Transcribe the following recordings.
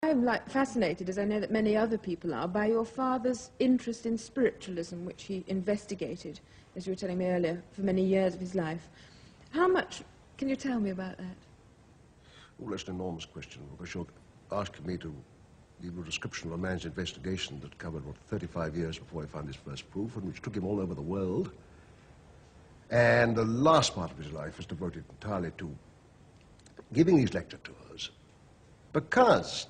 I'm fascinated, as I know that many other people are, by your father's interest in spiritualism, which he investigated, as you were telling me earlier, for many years of his life. How much can you tell me about that? Well, that's an enormous question, because you're asking me to give you a description of a man's investigation that covered, 35 years before he found his first proof, and which took him all over the world. And the last part of his life was devoted entirely to giving these lecture tours, because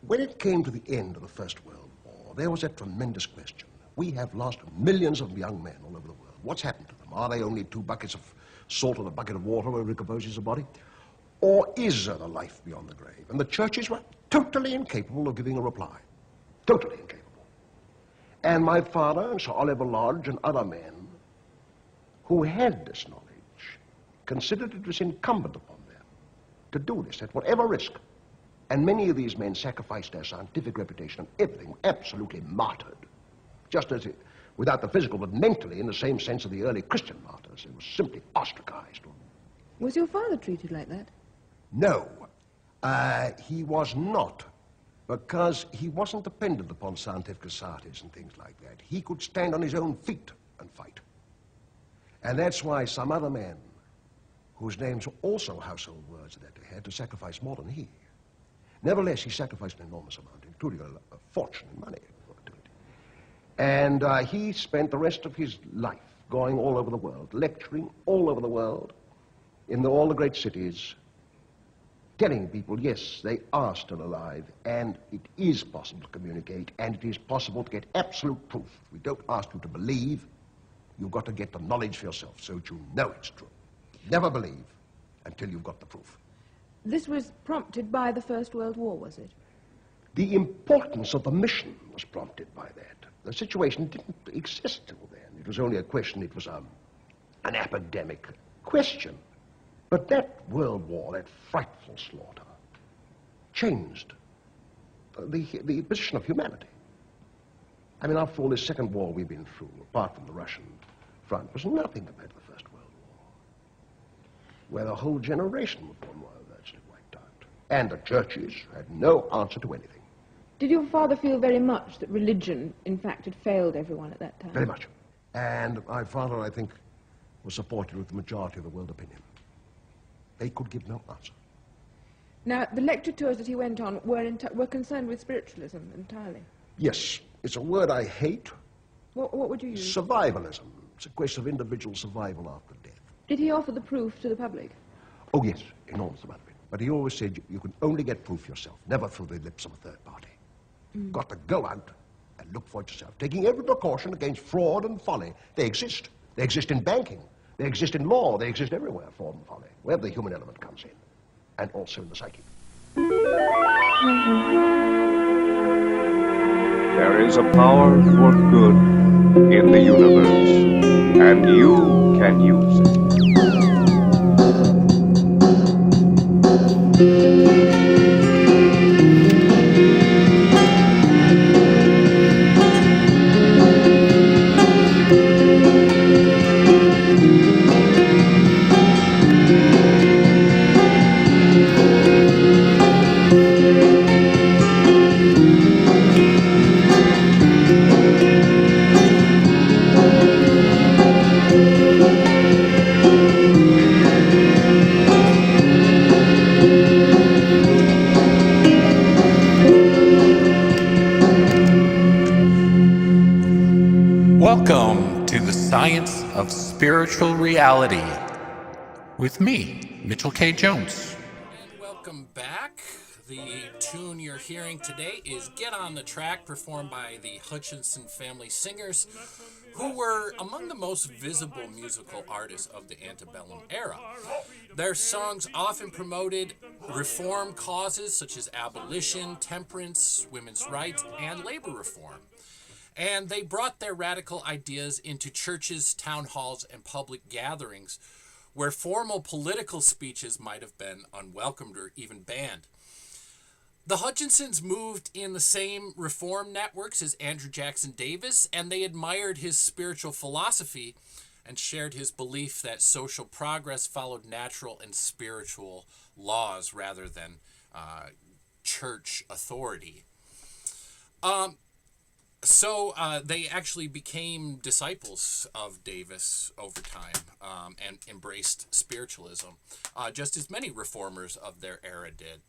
when it came to the end of the First World War, there was a tremendous question. We have lost millions of young men all over the world. What's happened to them? Are they only 2 buckets of salt and a bucket of water where it recomposes the body? Or is there a life beyond the grave? And the churches were totally incapable of giving a reply. Totally incapable. And my father and Sir Oliver Lodge and other men who had this knowledge considered it was incumbent upon them to do this at whatever risk. And many of these men sacrificed their scientific reputation and everything, absolutely martyred. Just as it, without the physical, but mentally, in the same sense of the early Christian martyrs. It was simply ostracized. Was your father treated like that? No, he was not, because he wasn't dependent upon scientific societies and things like that. He could stand on his own feet and fight. And that's why some other men, whose names were also household words that they had to sacrifice more than he. Nevertheless, he sacrificed an enormous amount, including a fortune in money. And he spent the rest of his life going all over the world, lecturing all over the world, in all the great cities, telling people, yes, they are still alive, and it is possible to communicate, and it is possible to get absolute proof. We don't ask you to believe. You've got to get the knowledge for yourself so that you know it's true. Never believe until you've got the proof. This was prompted by the First World War, was it? The importance of the mission was prompted by that. The situation didn't exist till then. It was only a question, it was an epidemic question. But that World War, that frightful slaughter, changed the position of humanity. I mean, after all, this second war we've been through, apart from the Russian front, was nothing compared to the First World War, where the whole generation was virtually wiped out. And the churches had no answer to anything. Did your father feel very much that religion, in fact, had failed everyone at that time? Very much. And my father, I think, was supported with the majority of the world opinion. They could give no answer. Now, the lecture tours that he went on were concerned with spiritualism entirely. Yes, it's a word I hate. What would you use? Survivalism. It's a question of individual survival after death. Did he offer the proof to the public? Oh, yes, enormous amount of it. But he always said you can only get proof yourself, never through the lips of a third party. Got to go out and look for it yourself, taking every precaution against fraud and folly. They exist. They exist in banking. They exist in law. They exist everywhere, fraud and folly, where the human element comes in, and also in the psyche. There is a power for good in the universe, and you can use it. Welcome to the Science of Spiritual Reality with me, Mitchell K. Jones. And welcome back. The tune you're hearing today is Get on the Track, performed by the Hutchinson Family Singers, who were among the most visible musical artists of the antebellum era. Their songs often promoted reform causes such as abolition, temperance, women's rights, and labor reform. And they brought their radical ideas into churches, town halls, and public gatherings where formal political speeches might have been unwelcomed or even banned. The Hutchinsons moved in the same reform networks as Andrew Jackson Davis, and they admired his spiritual philosophy and shared his belief that social progress followed natural and spiritual laws rather than church authority. So they actually became disciples of Davis over time, and embraced spiritualism, just as many reformers of their era did.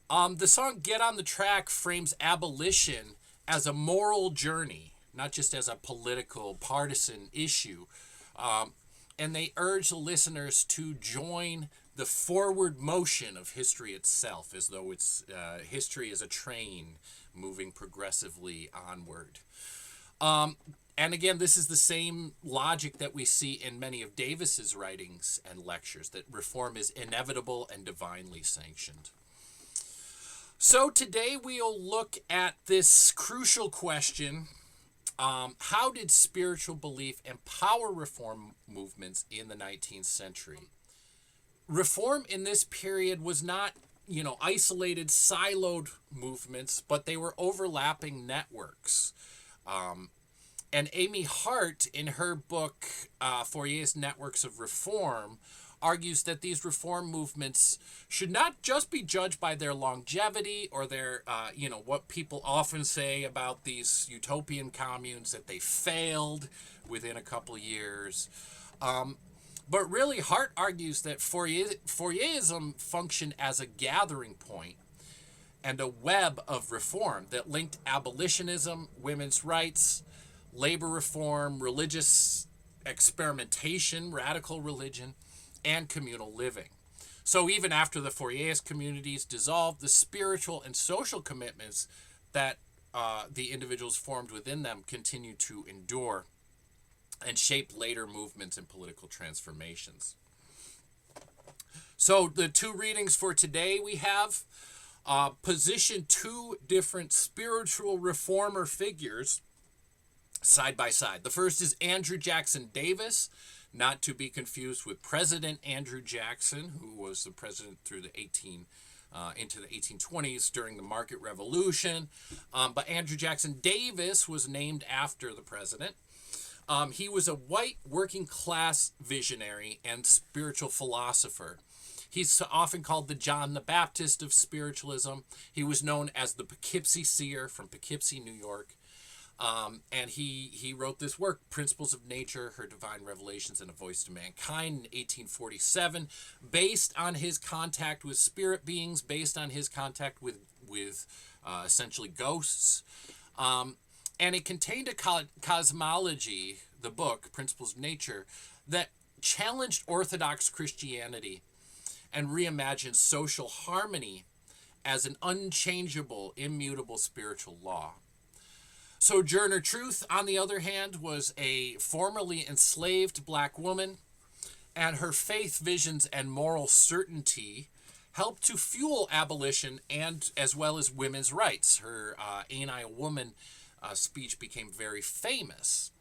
The song Get on the Track frames abolition as a moral journey, not just as a political, partisan issue. And they urge the listeners to join the forward motion of history itself, as though it's history is a train moving progressively onward. And again, this is the same logic that we see in many of Davis's writings and lectures, that reform is inevitable and divinely sanctioned. So today we'll look at this crucial question: how did spiritual belief empower reform movements in the 19th century? Reform in this period was not, isolated, siloed movements, but they were overlapping networks. And Amy Hart, in her book, Fourier's Networks of Reform, argues that these reform movements should not just be judged by their longevity or their, what people often say about these utopian communes, that they failed within a couple of years. But really, Hart argues that Fourierism functioned as a gathering point and a web of reform that linked abolitionism, women's rights, labor reform, religious experimentation, radical religion, and communal living. So even after the Fourierist communities dissolved, the spiritual and social commitments that the individuals formed within them continued to endure and shape later movements and political transformations. So the two readings for today we have position two different spiritual reformer figures side by side. The first is Andrew Jackson Davis, not to be confused with President Andrew Jackson, who was the president through the into the 1820s during the Market Revolution. But Andrew Jackson Davis was named after the president. He was a white working class visionary and spiritual philosopher. He's often called the John the Baptist of spiritualism. He was known as the Poughkeepsie Seer from Poughkeepsie, New York. And he wrote this work, Principles of Nature, Her Divine Revelations, and a Voice to Mankind, in 1847, based on his contact with spirit beings, based on his contact with essentially ghosts. And it contained a cosmology, the book, Principles of Nature, that challenged Orthodox Christianity and reimagined social harmony as an unchangeable, immutable spiritual law. Sojourner Truth, on the other hand, was a formerly enslaved black woman, and her faith, visions, and moral certainty helped to fuel abolition and as well as women's rights. Her Ain't I a Woman speech became very famous.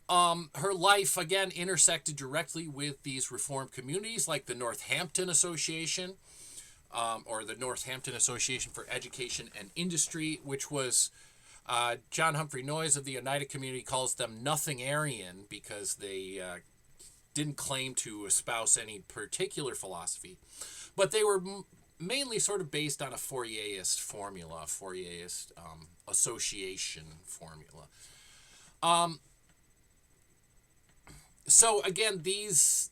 Her life, again, intersected directly with these reform communities like the Northampton Association, or the Northampton Association for Education and Industry, which was John Humphrey Noyes of the Oneida community calls them Nothingarian because they didn't claim to espouse any particular philosophy. But they were mainly sort of based on a Fourierist formula, a Fourierist association formula. So again,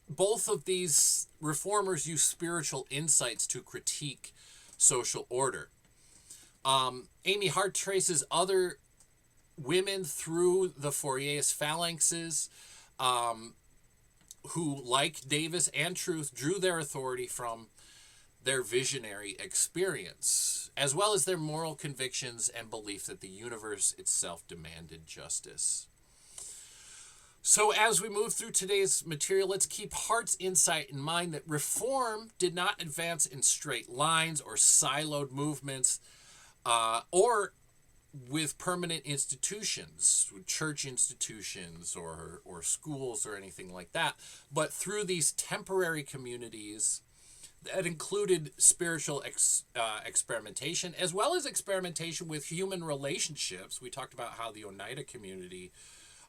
both of these reformers use spiritual insights to critique social order. Amy Hart traces other women through the Fourierist phalanxes who, like Davis and Truth, drew their authority from their visionary experience, as well as their moral convictions and belief that the universe itself demanded justice. So as we move through today's material, let's keep Hart's insight in mind that reform did not advance in straight lines or siloed movements, or with permanent institutions, with church institutions or schools or anything like that, but through these temporary communities that included spiritual experimentation, as well as experimentation with human relationships. We talked about how the Oneida community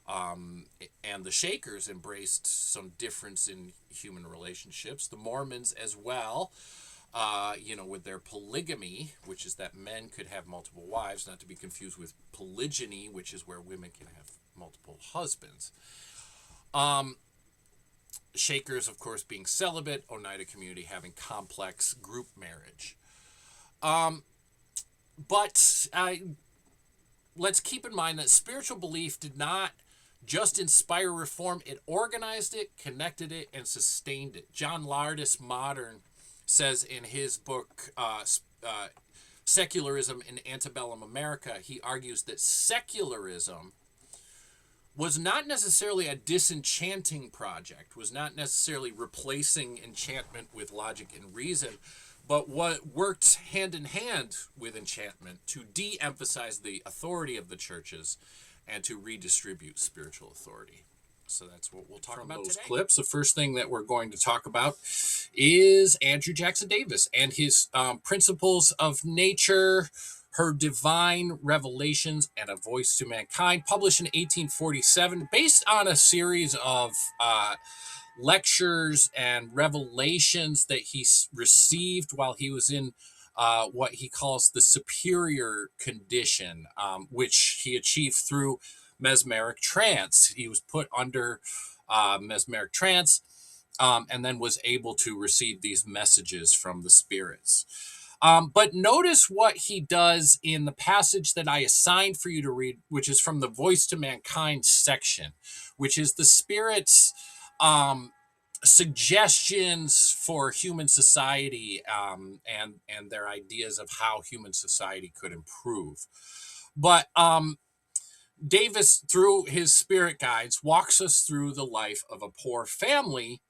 and the Shakers embraced some difference in human relationships, the Mormons as well. with their polygamy, which is that men could have multiple wives, not to be confused with polygyny, which is where women can have multiple husbands. Shakers, of course, being celibate, Oneida community having complex group marriage. But let's keep in mind that spiritual belief did not just inspire reform, it organized it, connected it, and sustained it. John Lardis Modern says in his book, Secularism in Antebellum America, he argues that secularism was not necessarily a disenchanting project, was not necessarily replacing enchantment with logic and reason, but what worked hand in hand with enchantment to de-emphasize the authority of the churches and to redistribute spiritual authority. So that's what we'll talk about today. Clips. The first thing that we're going to talk about is Andrew Jackson Davis and his Principles of Nature, Her Divine Revelations, and A Voice to Mankind, published in 1847, based on a series of lectures and revelations that he received while he was in what he calls the superior condition, which he achieved through mesmeric trance. He was put under mesmeric trance and then was able to receive these messages from the spirits. But notice what he does in the passage that I assigned for you to read, which is from the Voice to Mankind section, which is the spirits' suggestions for human society and their ideas of how human society could improve. But Davis, through his spirit guides, walks us through the life of a poor family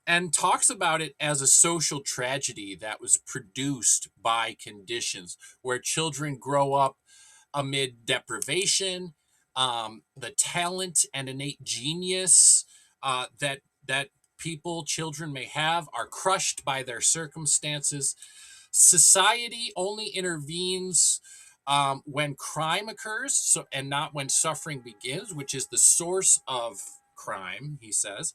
and talks about it as a social tragedy that was produced by conditions where children grow up amid deprivation, the talent and innate genius that children may have are crushed by their circumstances. Society only intervenes when crime occurs, and not when suffering begins, which is the source of crime, he says.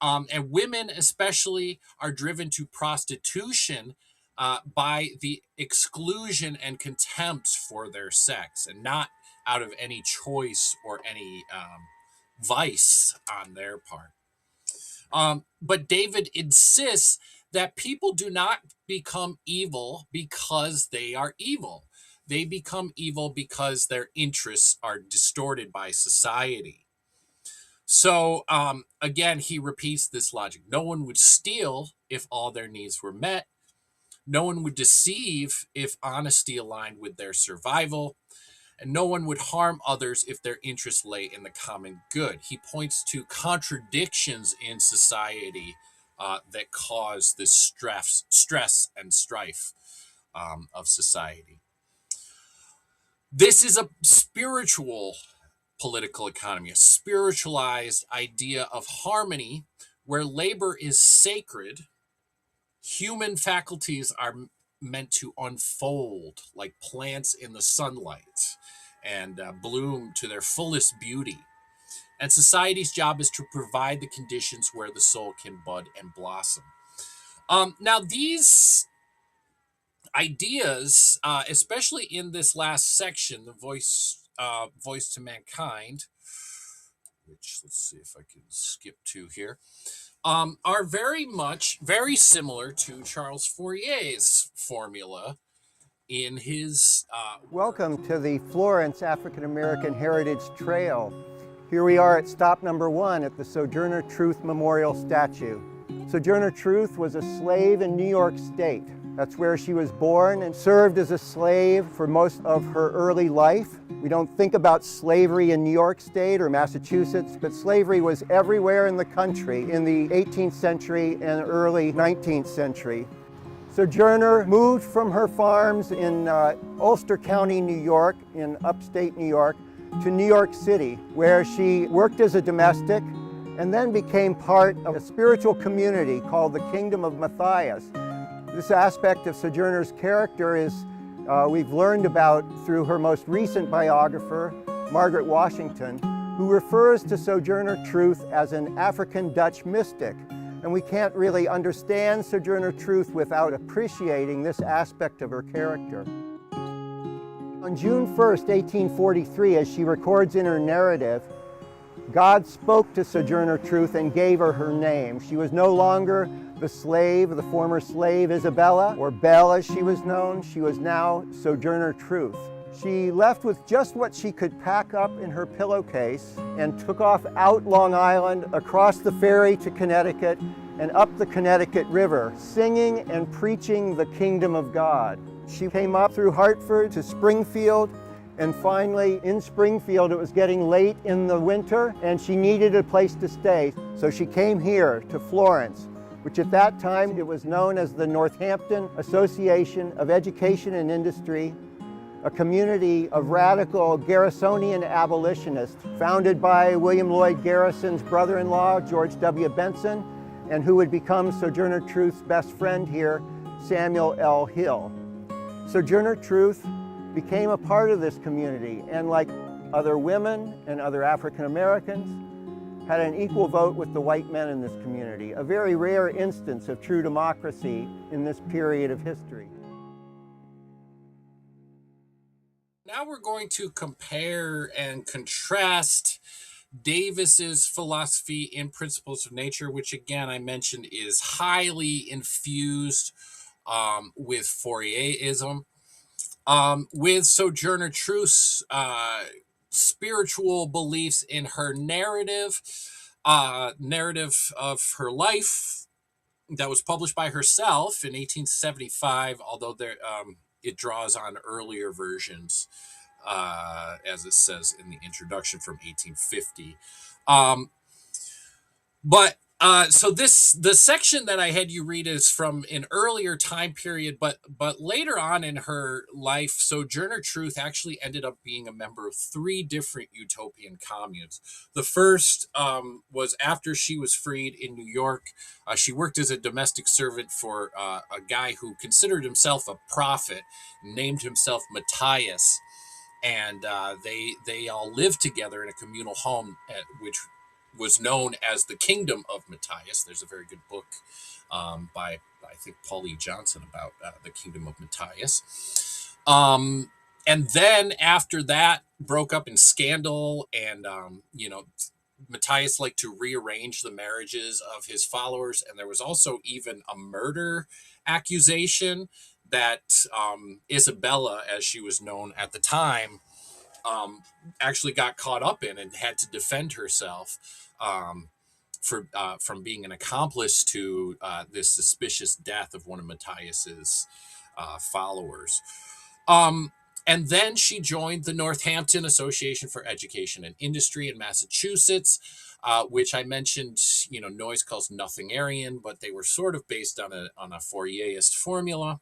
And women especially are driven to prostitution by the exclusion and contempt for their sex, and not out of any choice or any vice on their part. But David insists that people do not become evil because they are evil. They become evil because their interests are distorted by society. So, again, he repeats this logic. No one would steal if all their needs were met. No one would deceive if honesty aligned with their survival. And no one would harm others if their interests lay in the common good. He points to contradictions in society that cause this stress and strife of society. This is a spiritual political economy, a spiritualized idea of harmony where labor is sacred. Human faculties are meant to unfold like plants in the sunlight and bloom to their fullest beauty. And society's job is to provide the conditions where the soul can bud and blossom. Now, these ideas, especially in this last section, the voice to Mankind, which let's see if I can skip to here, are very similar to Charles Fourier's formula in his Welcome to the Florence African American Heritage Trail. Here we are at stop number 1 at the Sojourner Truth Memorial Statue. Sojourner Truth was a slave in New York State. That's where she was born and served as a slave for most of her early life. We don't think about slavery in New York State or Massachusetts, but slavery was everywhere in the country in the 18th century and early 19th century. Sojourner moved from her farms in Ulster County, New York, in upstate New York, to New York City, where she worked as a domestic and then became part of a spiritual community called the Kingdom of Matthias. This aspect of Sojourner's character is we've learned about through her most recent biographer, Margaret Washington, who refers to Sojourner Truth as an African Dutch mystic. And we can't really understand Sojourner Truth without appreciating this aspect of her character. On June 1st, 1843, as she records in her narrative, God spoke to Sojourner Truth and gave her her name. She was no longer the slave, the former slave Isabella, or Belle as she was known. She was now Sojourner Truth. She left with just what she could pack up in her pillowcase and took off out Long Island, across the ferry to Connecticut, and up the Connecticut River, singing and preaching the kingdom of God. She came up through Hartford to Springfield, and finally in Springfield it was getting late in the winter and she needed a place to stay. So she came here to Florence, which at that time it was known as the Northampton Association of Education and Industry, a community of radical Garrisonian abolitionists founded by William Lloyd Garrison's brother-in-law, George W. Benson, and who would become Sojourner Truth's best friend here, Samuel L. Hill. Sojourner Truth became a part of this community, and like other women and other African Americans, had an equal vote with the white men in this community, a very rare instance of true democracy in this period of history. Now we're going to compare and contrast Davis's philosophy in Principles of Nature, which again I mentioned is highly infused with Fourierism, with Sojourner Truth's spiritual beliefs in her narrative of her life that was published by herself in 1875, although there it draws on earlier versions, as it says in the introduction from 1850. So the section that I had you read is from an earlier time period, but later on in her life, Sojourner Truth actually ended up being a member of 3 different utopian communes. The first was after she was freed in New York. She worked as a domestic servant for a guy who considered himself a prophet, named himself Matthias, and they all lived together in a communal home, which was known as the Kingdom of Matthias. There's a very good book by, I think, Paul E. Johnson about the Kingdom of Matthias. And then after that, broke up in scandal, and Matthias liked to rearrange the marriages of his followers, and there was also even a murder accusation that Isabella, as she was known at the time, actually got caught up in and had to defend herself from being an accomplice to this suspicious death of one of Matthias's followers. And then she joined the Northampton Association for Education and Industry in Massachusetts, which I mentioned, Noyes calls Nothingarian, but they were sort of based on a Fourierist formula.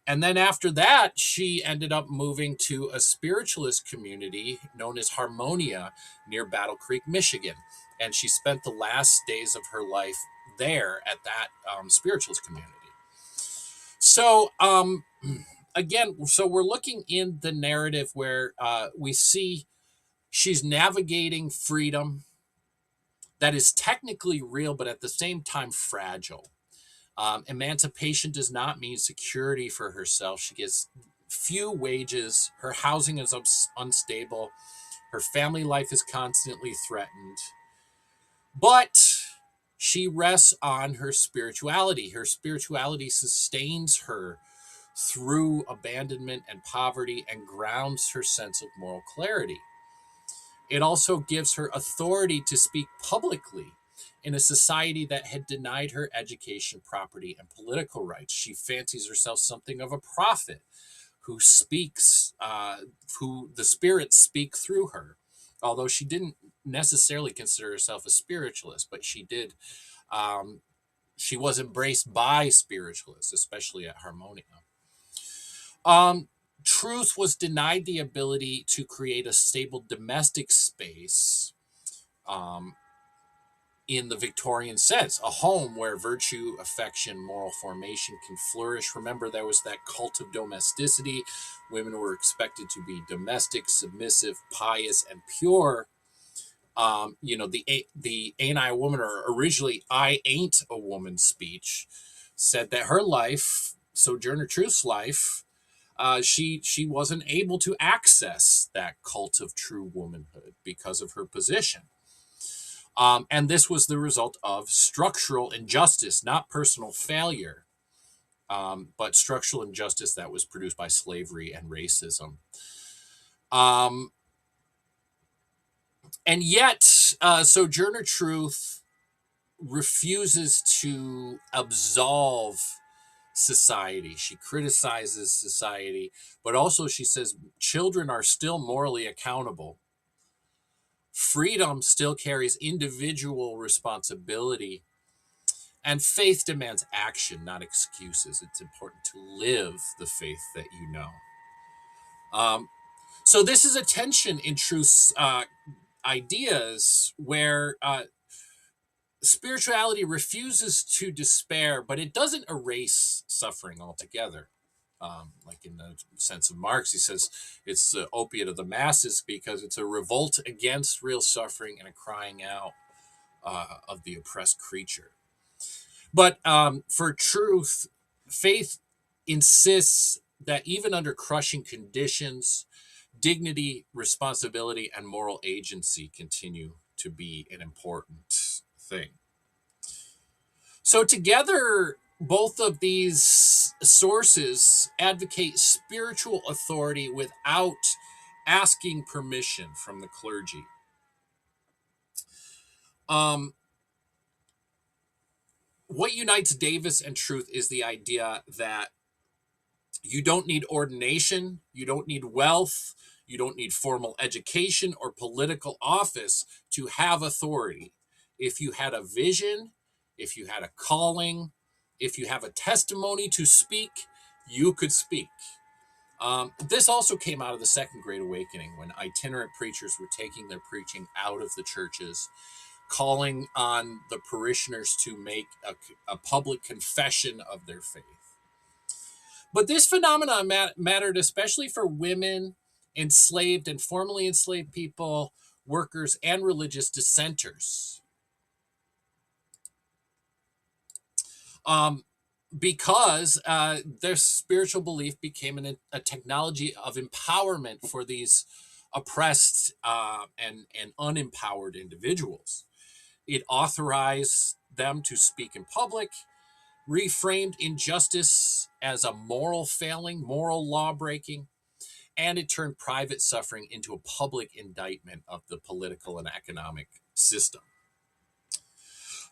And then after that, she ended up moving to a spiritualist community known as Harmonia near Battle Creek, Michigan. And she spent the last days of her life there at that spiritualist community. So, so we're looking in the narrative where we see she's navigating freedom that is technically real, but at the same time fragile. Emancipation does not mean security for herself. She gets few wages. Her housing is unstable. Her family life is constantly threatened. But she rests on her spirituality. Her spirituality sustains her through abandonment and poverty and grounds her sense of moral clarity. It also gives her authority to speak publicly in a society that had denied her education, property, and political rights. She fancies herself something of a prophet who speaks, who the spirits speak through her, although she didn't necessarily consider herself a spiritualist, but she did. She was embraced by spiritualists, especially at Harmonia. Truth was denied the ability to create a stable domestic space in the Victorian sense, a home where virtue, affection, moral formation can flourish. Remember, there was that cult of domesticity. Women were expected to be domestic, submissive, pious, and pure. The Ain't I a Woman, or originally I Ain't a Woman speech, said that her life, Sojourner Truth's life, she wasn't able to access that cult of true womanhood because of her position. And this was the result of structural injustice, not personal failure, but structural injustice that was produced by slavery and racism. And yet, Sojourner Truth refuses to absolve society. She criticizes society, but also she says children are still morally accountable. Freedom still carries individual responsibility, and faith demands action, not excuses. It's important to live the faith that you know. So this is a tension in Truth's ideas where spirituality refuses to despair, but it doesn't erase suffering altogether. Like in the sense of Marx, he says it's the opiate of the masses because it's a revolt against real suffering and a crying out of the oppressed creature. But for Truth, faith insists that even under crushing conditions, dignity, responsibility, and moral agency continue to be an important thing. So together, both of these sources advocate spiritual authority without asking permission from the clergy. What unites Davis and Truth is the idea that you don't need ordination, you don't need wealth, you don't need formal education or political office to have authority. If you had a vision, if you had a calling, if you have a testimony to speak, you could speak. This also came out of the Second Great Awakening, when itinerant preachers were taking their preaching out of the churches, calling on the parishioners to make a public confession of their faith. But this phenomenon mattered especially for women, enslaved and formerly enslaved people, workers, and religious dissenters. Because their spiritual belief became a technology of empowerment for these oppressed and unempowered individuals. It authorized them to speak in public, reframed injustice as a moral failing, moral law breaking, and it turned private suffering into a public indictment of the political and economic system.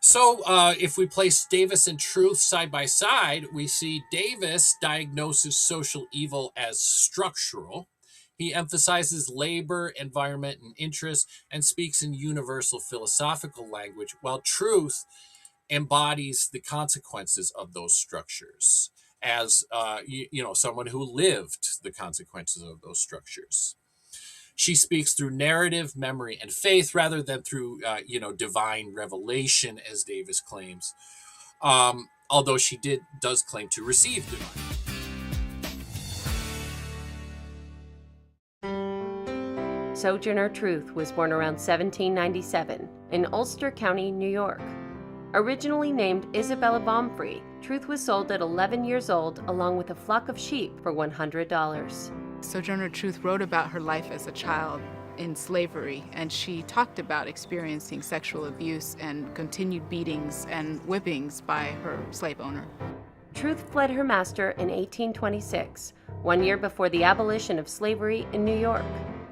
So if we place Davis and Truth side by side, we see Davis diagnoses social evil as structural. He emphasizes labor, environment, and interest, and speaks in universal philosophical language, while Truth embodies the consequences of those structures as someone who lived the consequences of those structures. She speaks through narrative, memory, and faith rather than through divine revelation, as Davis claims, although she does claim to receive divine. Sojourner Truth was born around 1797 in Ulster County, New York. Originally named Isabella Baumfree, Truth was sold at 11 years old along with a flock of sheep for $100. Sojourner Truth wrote about her life as a child in slavery, and she talked about experiencing sexual abuse and continued beatings and whippings by her slave owner. Truth fled her master in 1826, 1 year before the abolition of slavery in New York,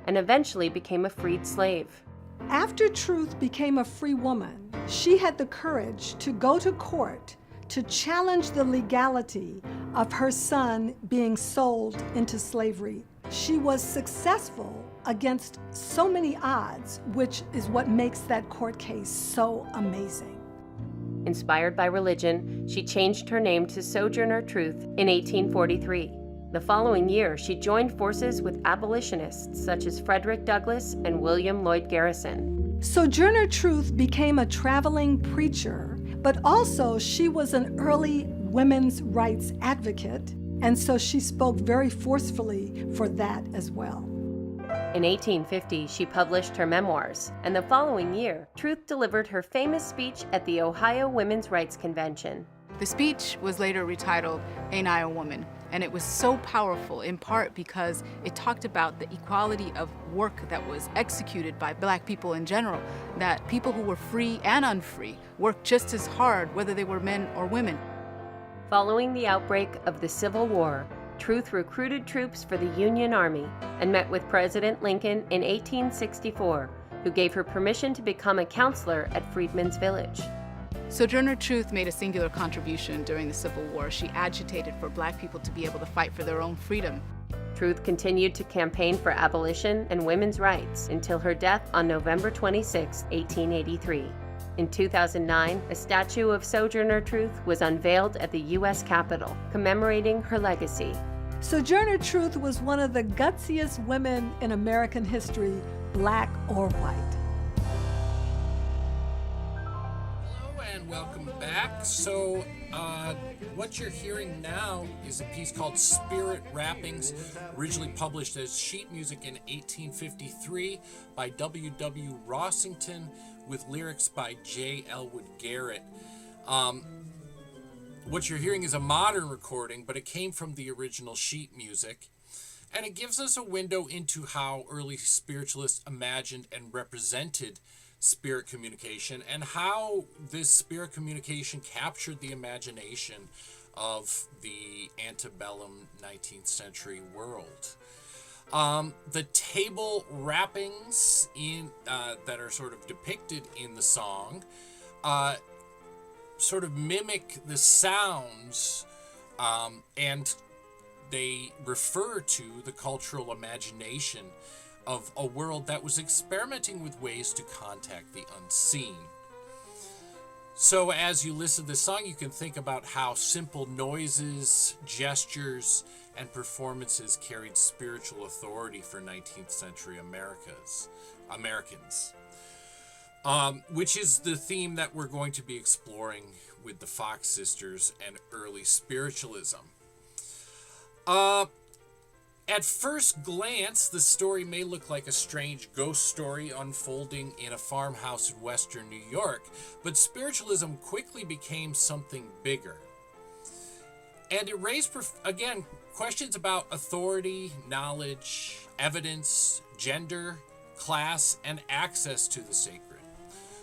and eventually became a freed slave. After Truth became a free woman, she had the courage to go to court to challenge the legality of her son being sold into slavery. She was successful against so many odds, which is what makes that court case so amazing. Inspired by religion, she changed her name to Sojourner Truth in 1843. The following year, she joined forces with abolitionists such as Frederick Douglass and William Lloyd Garrison. Sojourner Truth became a traveling preacher, but also she was an early women's rights advocate, and so she spoke very forcefully for that as well. In 1850, she published her memoirs, and the following year, Truth delivered her famous speech at the Ohio Women's Rights Convention. The speech was later retitled, Ain't I a Woman? And it was so powerful in part because it talked about the equality of work that was executed by Black people in general, that people who were free and unfree worked just as hard whether they were men or women. Following the outbreak of the Civil War, Truth recruited troops for the Union Army and met with President Lincoln in 1864, who gave her permission to become a counselor at Freedman's Village. Sojourner Truth made a singular contribution during the Civil War. She agitated for Black people to be able to fight for their own freedom. Truth continued to campaign for abolition and women's rights until her death on November 26, 1883. In 2009, a statue of Sojourner Truth was unveiled at the U.S. Capitol, commemorating her legacy. Sojourner Truth was one of the gutsiest women in American history, Black or white. Hello and welcome back. So, what you're hearing now is a piece called Spirit Rappings, originally published as sheet music in 1853 by W.W. Rossington, with lyrics by J. Elwood Garrett. What you're hearing is a modern recording, but it came from the original sheet music. And it gives us a window into how early spiritualists imagined and represented spirit communication, and how this spirit communication captured the imagination of the antebellum 19th century world. The table rappings that are sort of depicted in the song sort of mimic the sounds, and they refer to the cultural imagination of a world that was experimenting with ways to contact the unseen. So as you listen to this song, you can think about how simple noises, gestures, and performances carried spiritual authority for 19th century Americans, which is the theme that we're going to be exploring with the Fox sisters and early spiritualism. At first glance, the story may look like a strange ghost story unfolding in a farmhouse in western New York, but spiritualism quickly became something bigger. And it raised, again, questions about authority, knowledge, evidence, gender, class, and access to the sacred.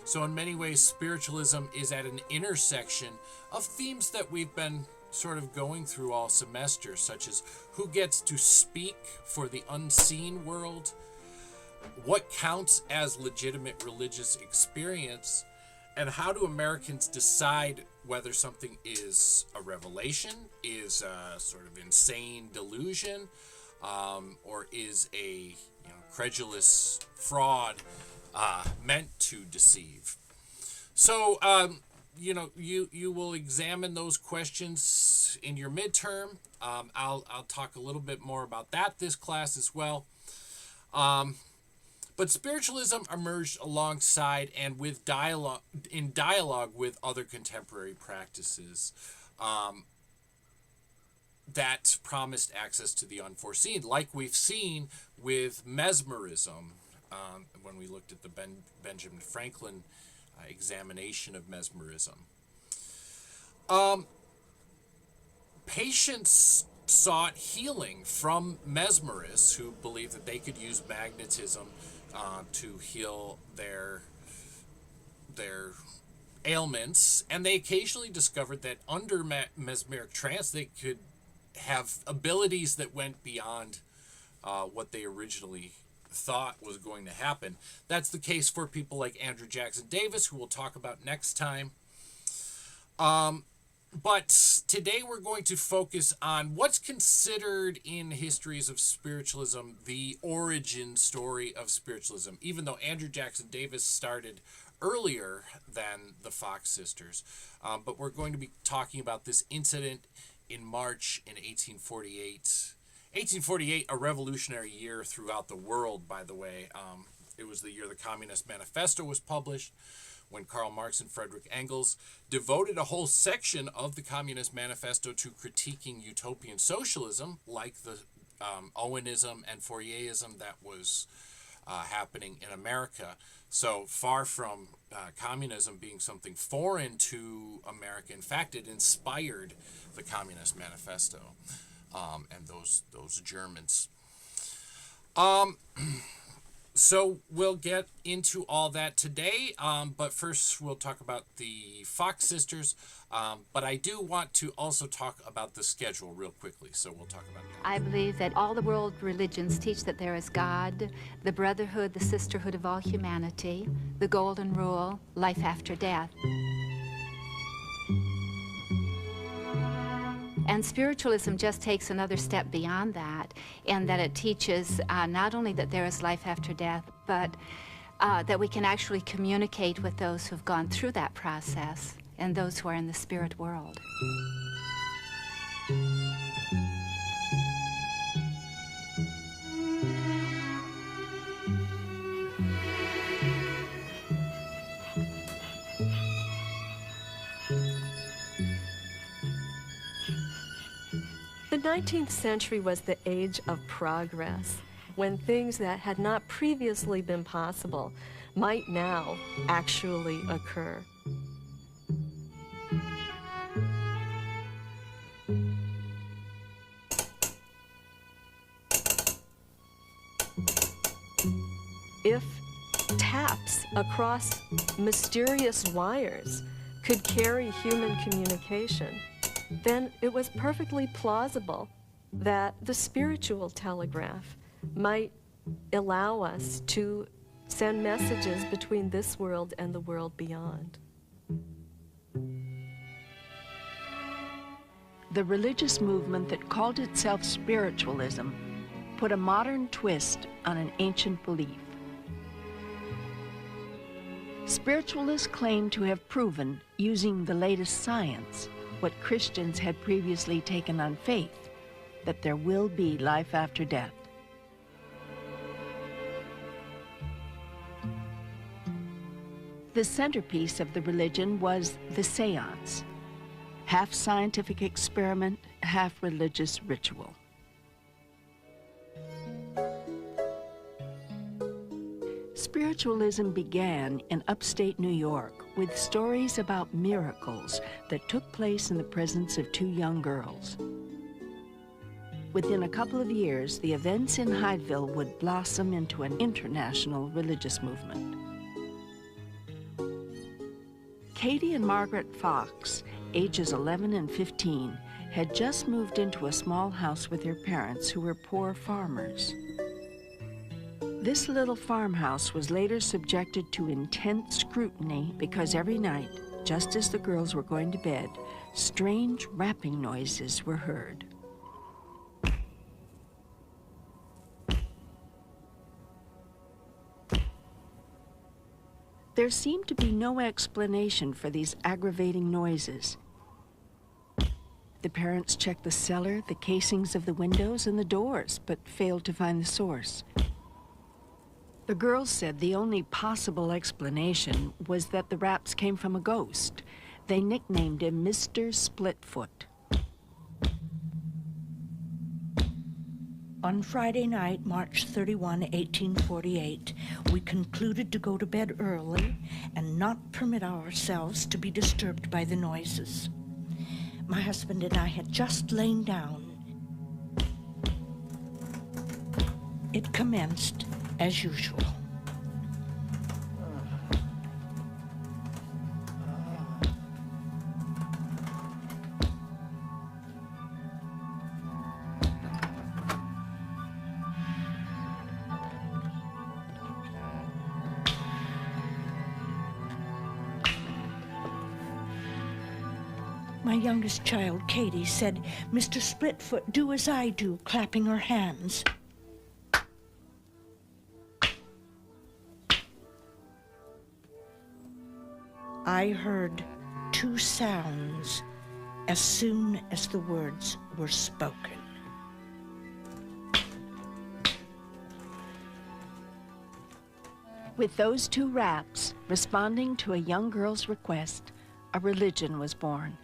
So in many ways, spiritualism is at an intersection of themes that we've been sort of going through all semester, such as who gets to speak for the unseen world, what counts as legitimate religious experience, and how do Americans decide whether something is a revelation, is a sort of insane delusion, or is a credulous fraud meant to deceive. So, you will examine those questions in your midterm. I'll talk a little bit more about that this class as well. But spiritualism emerged alongside and with dialogue with other contemporary practices that promised access to the unforeseen, like we've seen with mesmerism when we looked at the Benjamin Franklin examination of mesmerism. Patients sought healing from mesmerists who believed that they could use magnetism to heal their ailments, and they occasionally discovered that under mesmeric trance they could have abilities that went beyond what they originally thought was going to happen. That's the case for people like Andrew Jackson Davis, who we'll talk about next time. But today we're going to focus on what's considered in histories of spiritualism the origin story of spiritualism, even though Andrew Jackson Davis started earlier than the Fox sisters. But we're going to be talking about this incident in March in 1848. 1848, a revolutionary year throughout the world, by the way. It was the year the Communist Manifesto was published, when Karl Marx and Friedrich Engels devoted a whole section of the Communist Manifesto to critiquing utopian socialism, like the Owenism and Fourierism that was happening in America. So far from communism being something foreign to America, in fact, it inspired the Communist Manifesto and those Germans. So we'll get into all that today, but first we'll talk about the Fox sisters. But I do want to also talk about the schedule real quickly, so we'll talk about that. I believe that all the world religions teach that there is God, the brotherhood, the sisterhood of all humanity, the golden rule, life after death. And spiritualism just takes another step beyond that, in that it teaches not only that there is life after death, but that we can actually communicate with those who've gone through that process and those who are in the spirit world. The 19th century was the age of progress, when things that had not previously been possible might now actually occur. If taps across mysterious wires could carry human communication, then it was perfectly plausible that the spiritual telegraph might allow us to send messages between this world and the world beyond. The religious movement that called itself spiritualism put a modern twist on an ancient belief. Spiritualists claim to have proven, using the latest science, what Christians had previously taken on faith, that there will be life after death. The centerpiece of the religion was the seance, half scientific experiment, half religious ritual. Spiritualism began in upstate New York with stories about miracles that took place in the presence of two young girls. Within a couple of years, the events in Hydeville would blossom into an international religious movement. Katie and Margaret Fox, ages 11 and 15, had just moved into a small house with their parents, who were poor farmers. This little farmhouse was later subjected to intense scrutiny because every night, just as the girls were going to bed, strange rapping noises were heard. There seemed to be no explanation for these aggravating noises. The parents checked the cellar, the casings of the windows, and the doors, but failed to find the source. The girls said the only possible explanation was that the raps came from a ghost. They nicknamed him Mr. Splitfoot. On Friday night, March 31, 1848, we concluded to go to bed early and not permit ourselves to be disturbed by the noises. My husband and I had just lain down. It commenced as usual. My youngest child, Katie, said, "Mr. Splitfoot, do as I do," clapping her hands. I heard two sounds as soon as the words were spoken. With those two raps, responding to a young girl's request, a religion was born.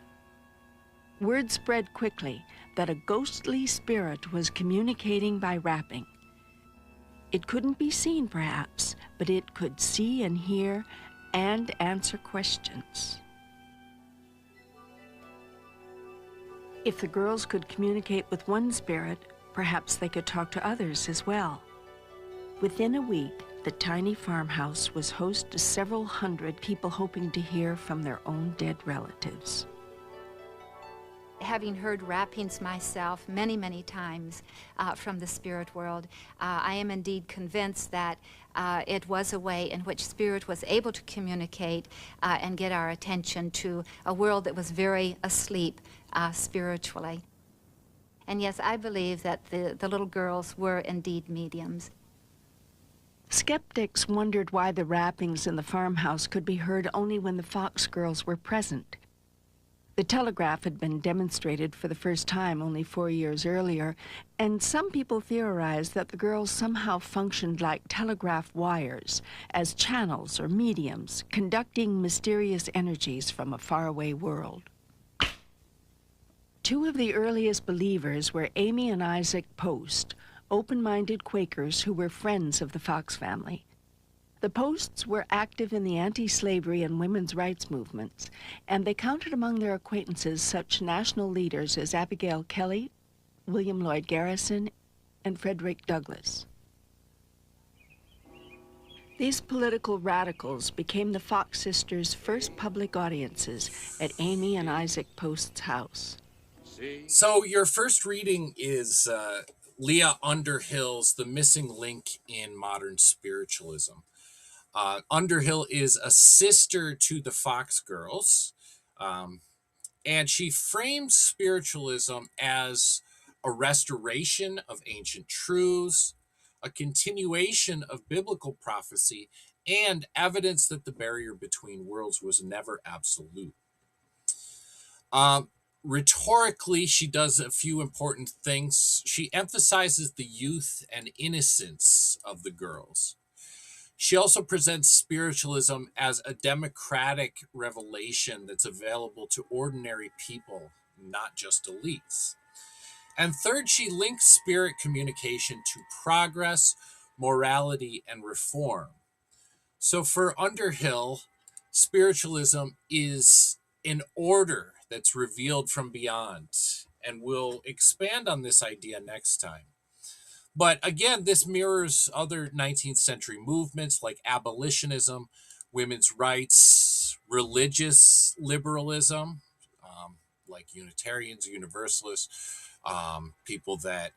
Word spread quickly that a ghostly spirit was communicating by rapping. It couldn't be seen, perhaps, but it could see and hear and answer questions. If the girls could communicate with one spirit, perhaps they could talk to others as well. Within a week, the tiny farmhouse was host to several hundred people hoping to hear from their own dead relatives. Having heard rappings myself many, many times from the spirit world, I am indeed convinced that it was a way in which spirit was able to communicate and get our attention to a world that was very asleep spiritually. And yes, I believe that the little girls were indeed mediums. Skeptics wondered why the rappings in the farmhouse could be heard only when the Fox girls were present. The telegraph had been demonstrated for the first time only 4 years earlier, and some people theorized that the girls somehow functioned like telegraph wires, as channels or mediums, conducting mysterious energies from a faraway world. Two of the earliest believers were Amy and Isaac Post, open-minded Quakers who were friends of the Fox family. The Posts were active in the anti-slavery and women's rights movements, and they counted among their acquaintances such national leaders as Abigail Kelley, William Lloyd Garrison, and Frederick Douglass. These political radicals became the Fox sisters' first public audiences at Amy and Isaac Post's house. So your first reading is Leah Underhill's The Missing Link in Modern Spiritualism. Underhill is a sister to the Fox girls, and she frames spiritualism as a restoration of ancient truths, a continuation of biblical prophecy, and evidence that the barrier between worlds was never absolute. Rhetorically, she does a few important things. She emphasizes the youth and innocence of the girls. She also presents spiritualism as a democratic revelation that's available to ordinary people, not just elites. And third, she links spirit communication to progress, morality, and reform. So for Underhill, spiritualism is an order that's revealed from beyond, and we'll expand on this idea next time. But again, this mirrors other 19th century movements like abolitionism, women's rights, religious liberalism, like Unitarians, Universalists, people that,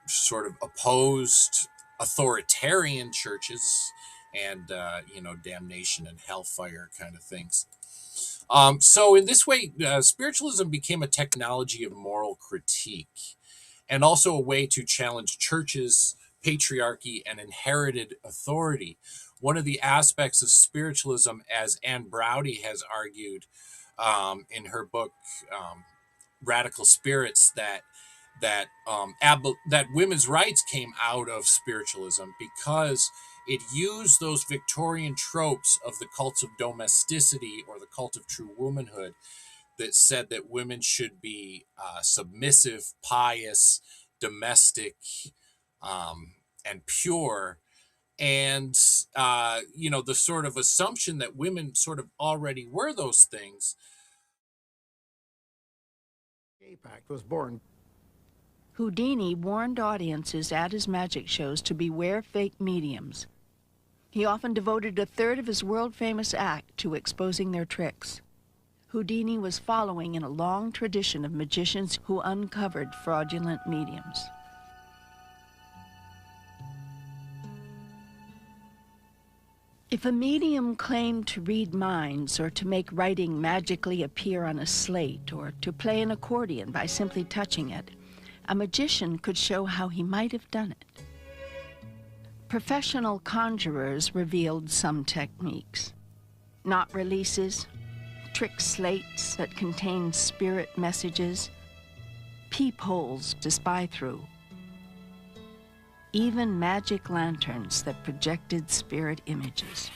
sort of opposed authoritarian churches and, damnation and hellfire kind of things. So in this way, spiritualism became a technology of moral critique, and also a way to challenge churches, patriarchy, and inherited authority. One of the aspects of spiritualism, as Anne Braude has argued in her book Radical Spirits, that women's rights came out of spiritualism because it used those Victorian tropes of the cults of domesticity or the cult of true womanhood that said that women should be submissive, pious, domestic, and pure. And, the sort of assumption that women sort of already were those things. APAC was born. Houdini warned audiences at his magic shows to beware fake mediums. He often devoted a third of his world-famous act to exposing their tricks. Houdini was following in a long tradition of magicians who uncovered fraudulent mediums. If a medium claimed to read minds, or to make writing magically appear on a slate, or to play an accordion by simply touching it, a magician could show how he might have done it. Professional conjurers revealed some techniques. Knot releases, trick slates that contained spirit messages, peepholes to spy through, even magic lanterns that projected spirit images.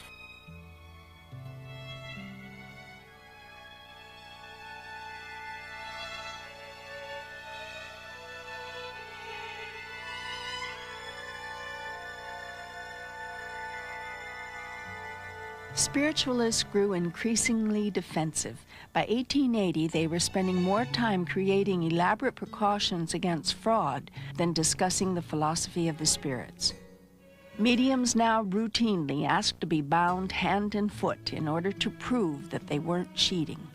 Spiritualists grew increasingly defensive. By 1880, they were spending more time creating elaborate precautions against fraud than discussing the philosophy of the spirits. Mediums now routinely asked to be bound hand and foot in order to prove that they weren't cheating.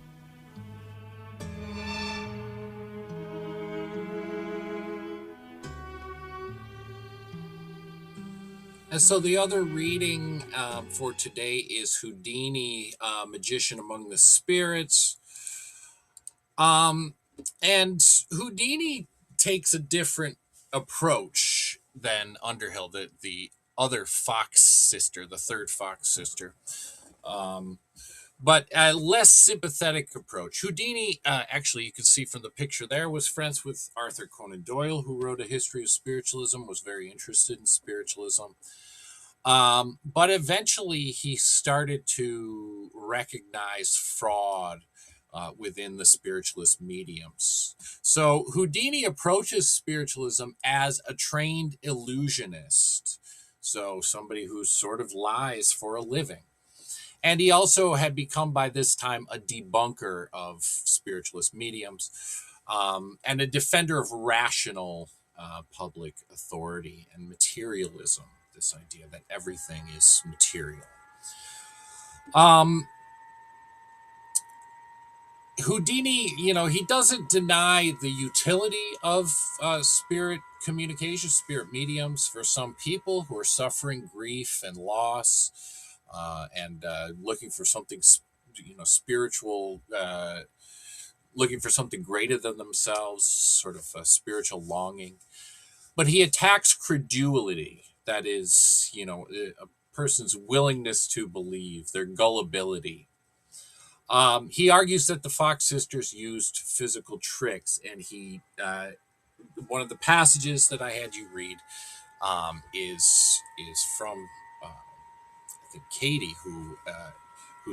And so the other reading for today is Houdini, Magician Among the Spirits. And Houdini takes a different approach than Underhill, the other Fox sister, the third Fox sister. But a less sympathetic approach. Houdini, actually, you can see from the picture there, was friends with Arthur Conan Doyle, who wrote a history of spiritualism, was very interested in spiritualism. But eventually he started to recognize fraud within the spiritualist mediums. So Houdini approaches spiritualism as a trained illusionist. So somebody who sort of lies for a living. And he also had become by this time a debunker of spiritualist mediums and a defender of rational public authority and materialism, this idea that everything is material. Houdini, he doesn't deny the utility of spirit communication, spirit mediums for some people who are suffering grief and loss and looking for something, spiritual, looking for something greater than themselves, sort of a spiritual longing. But he attacks credulity, that is, a person's willingness to believe, their gullibility. He argues that the Fox sisters used physical tricks, and one of the passages that I had you read is from I think Katie, who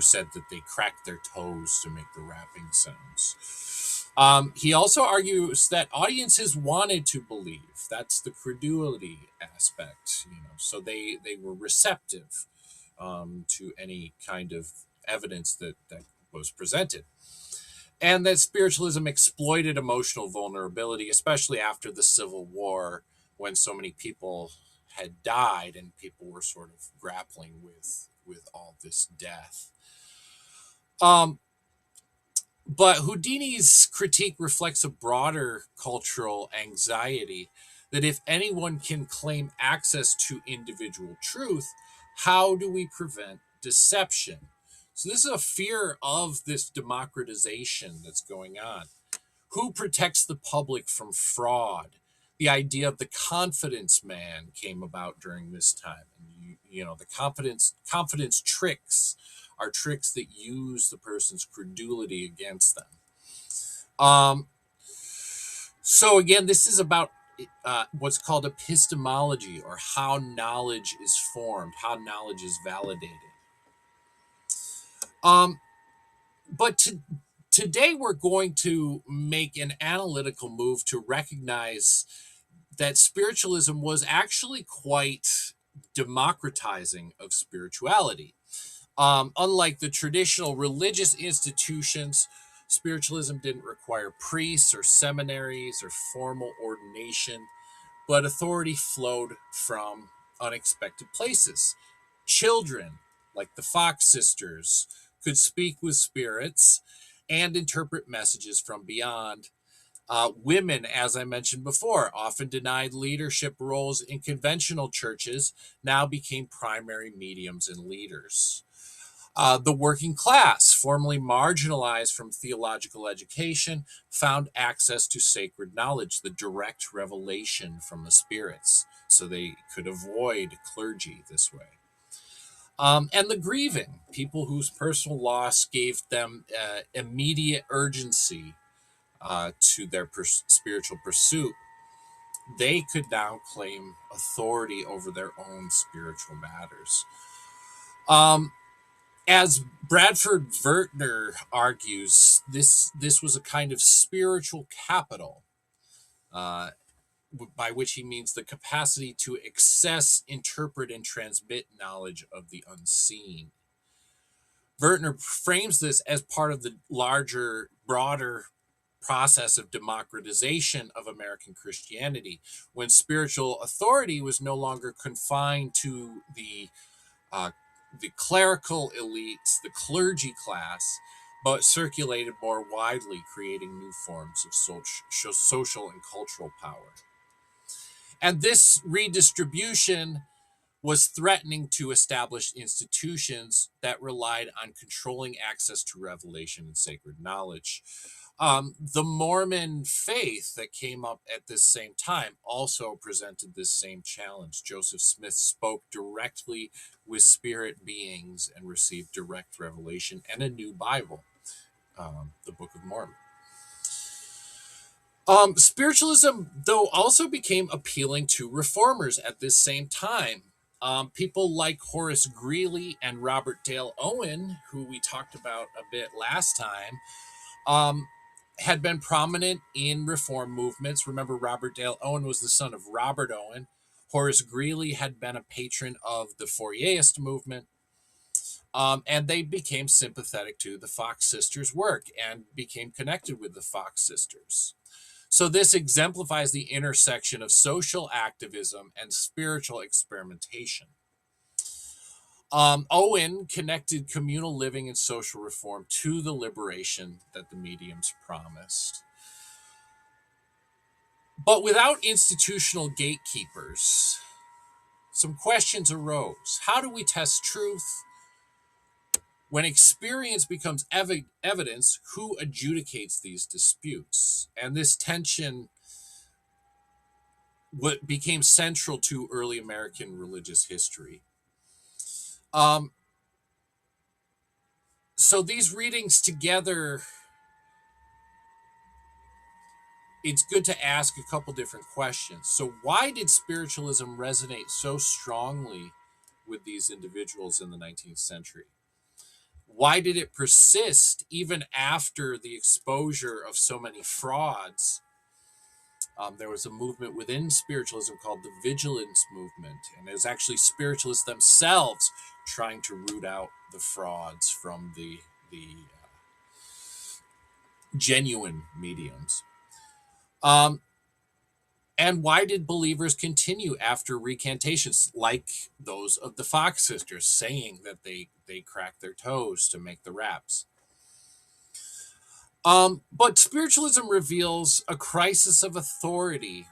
said that they cracked their toes to make the rapping sounds. He also argues that audiences wanted to believe. That's the credulity aspect, so they were receptive to any kind of evidence that was presented. And that spiritualism exploited emotional vulnerability, especially after the Civil War, when so many people had died and people were sort of grappling with all this death. But Houdini's critique reflects a broader cultural anxiety that if anyone can claim access to individual truth, how do we prevent deception? So this is a fear of this democratization that's going on. Who protects the public from fraud? The idea of the confidence man came about during this time. And the confidence tricks are tricks that use the person's credulity against them. So again, this is about what's called epistemology, or how knowledge is formed, how knowledge is validated. But today we're going to make an analytical move to recognize that spiritualism was actually quite democratizing of spirituality. Unlike the traditional religious institutions, spiritualism didn't require priests or seminaries or formal ordination, but authority flowed from unexpected places. Children, like the Fox sisters, could speak with spirits and interpret messages from beyond. Women, as I mentioned before, often denied leadership roles in conventional churches, now became primary mediums and leaders. The working class, formerly marginalized from theological education, found access to sacred knowledge, the direct revelation from the spirits, so they could avoid clergy this way. And the grieving, people whose personal loss gave them immediate urgency to their spiritual pursuit, they could now claim authority over their own spiritual matters. As Bradford Vertner argues, this was a kind of spiritual capital, by which he means the capacity to access, interpret, and transmit knowledge of the unseen. Wertner frames this as part of the larger, broader process of democratization of American Christianity, when spiritual authority was no longer confined to the clerical elites, the clergy class, but circulated more widely, creating new forms of social and cultural power. And this redistribution was threatening to establish institutions that relied on controlling access to revelation and sacred knowledge. The Mormon faith that came up at this same time also presented this same challenge. Joseph Smith spoke directly with spirit beings and received direct revelation and a new Bible, the Book of Mormon. Spiritualism, though, also became appealing to reformers at this same time. People like Horace Greeley and Robert Dale Owen, who we talked about a bit last time, had been prominent in reform movements. Remember, Robert Dale Owen was the son of Robert Owen. Horace Greeley had been a patron of the Fourierist movement. And they became sympathetic to the Fox sisters' work and became connected with the Fox sisters. So this exemplifies the intersection of social activism and spiritual experimentation. Owen connected communal living and social reform to the liberation that the mediums promised. But without institutional gatekeepers, some questions arose. How do we test truth? When experience becomes evidence, who adjudicates these disputes? And this tension what became central to early American religious history. So these readings together, it's good to ask a couple different questions. So why did spiritualism resonate so strongly with these individuals in the 19th century? Why did it persist even after the exposure of so many frauds? There was a movement within spiritualism called the Vigilance Movement, and it was actually spiritualists themselves trying to root out the frauds from the genuine mediums. And why did believers continue after recantations like those of the Fox sisters, saying that they cracked their toes to make the raps? But spiritualism reveals a crisis of authority,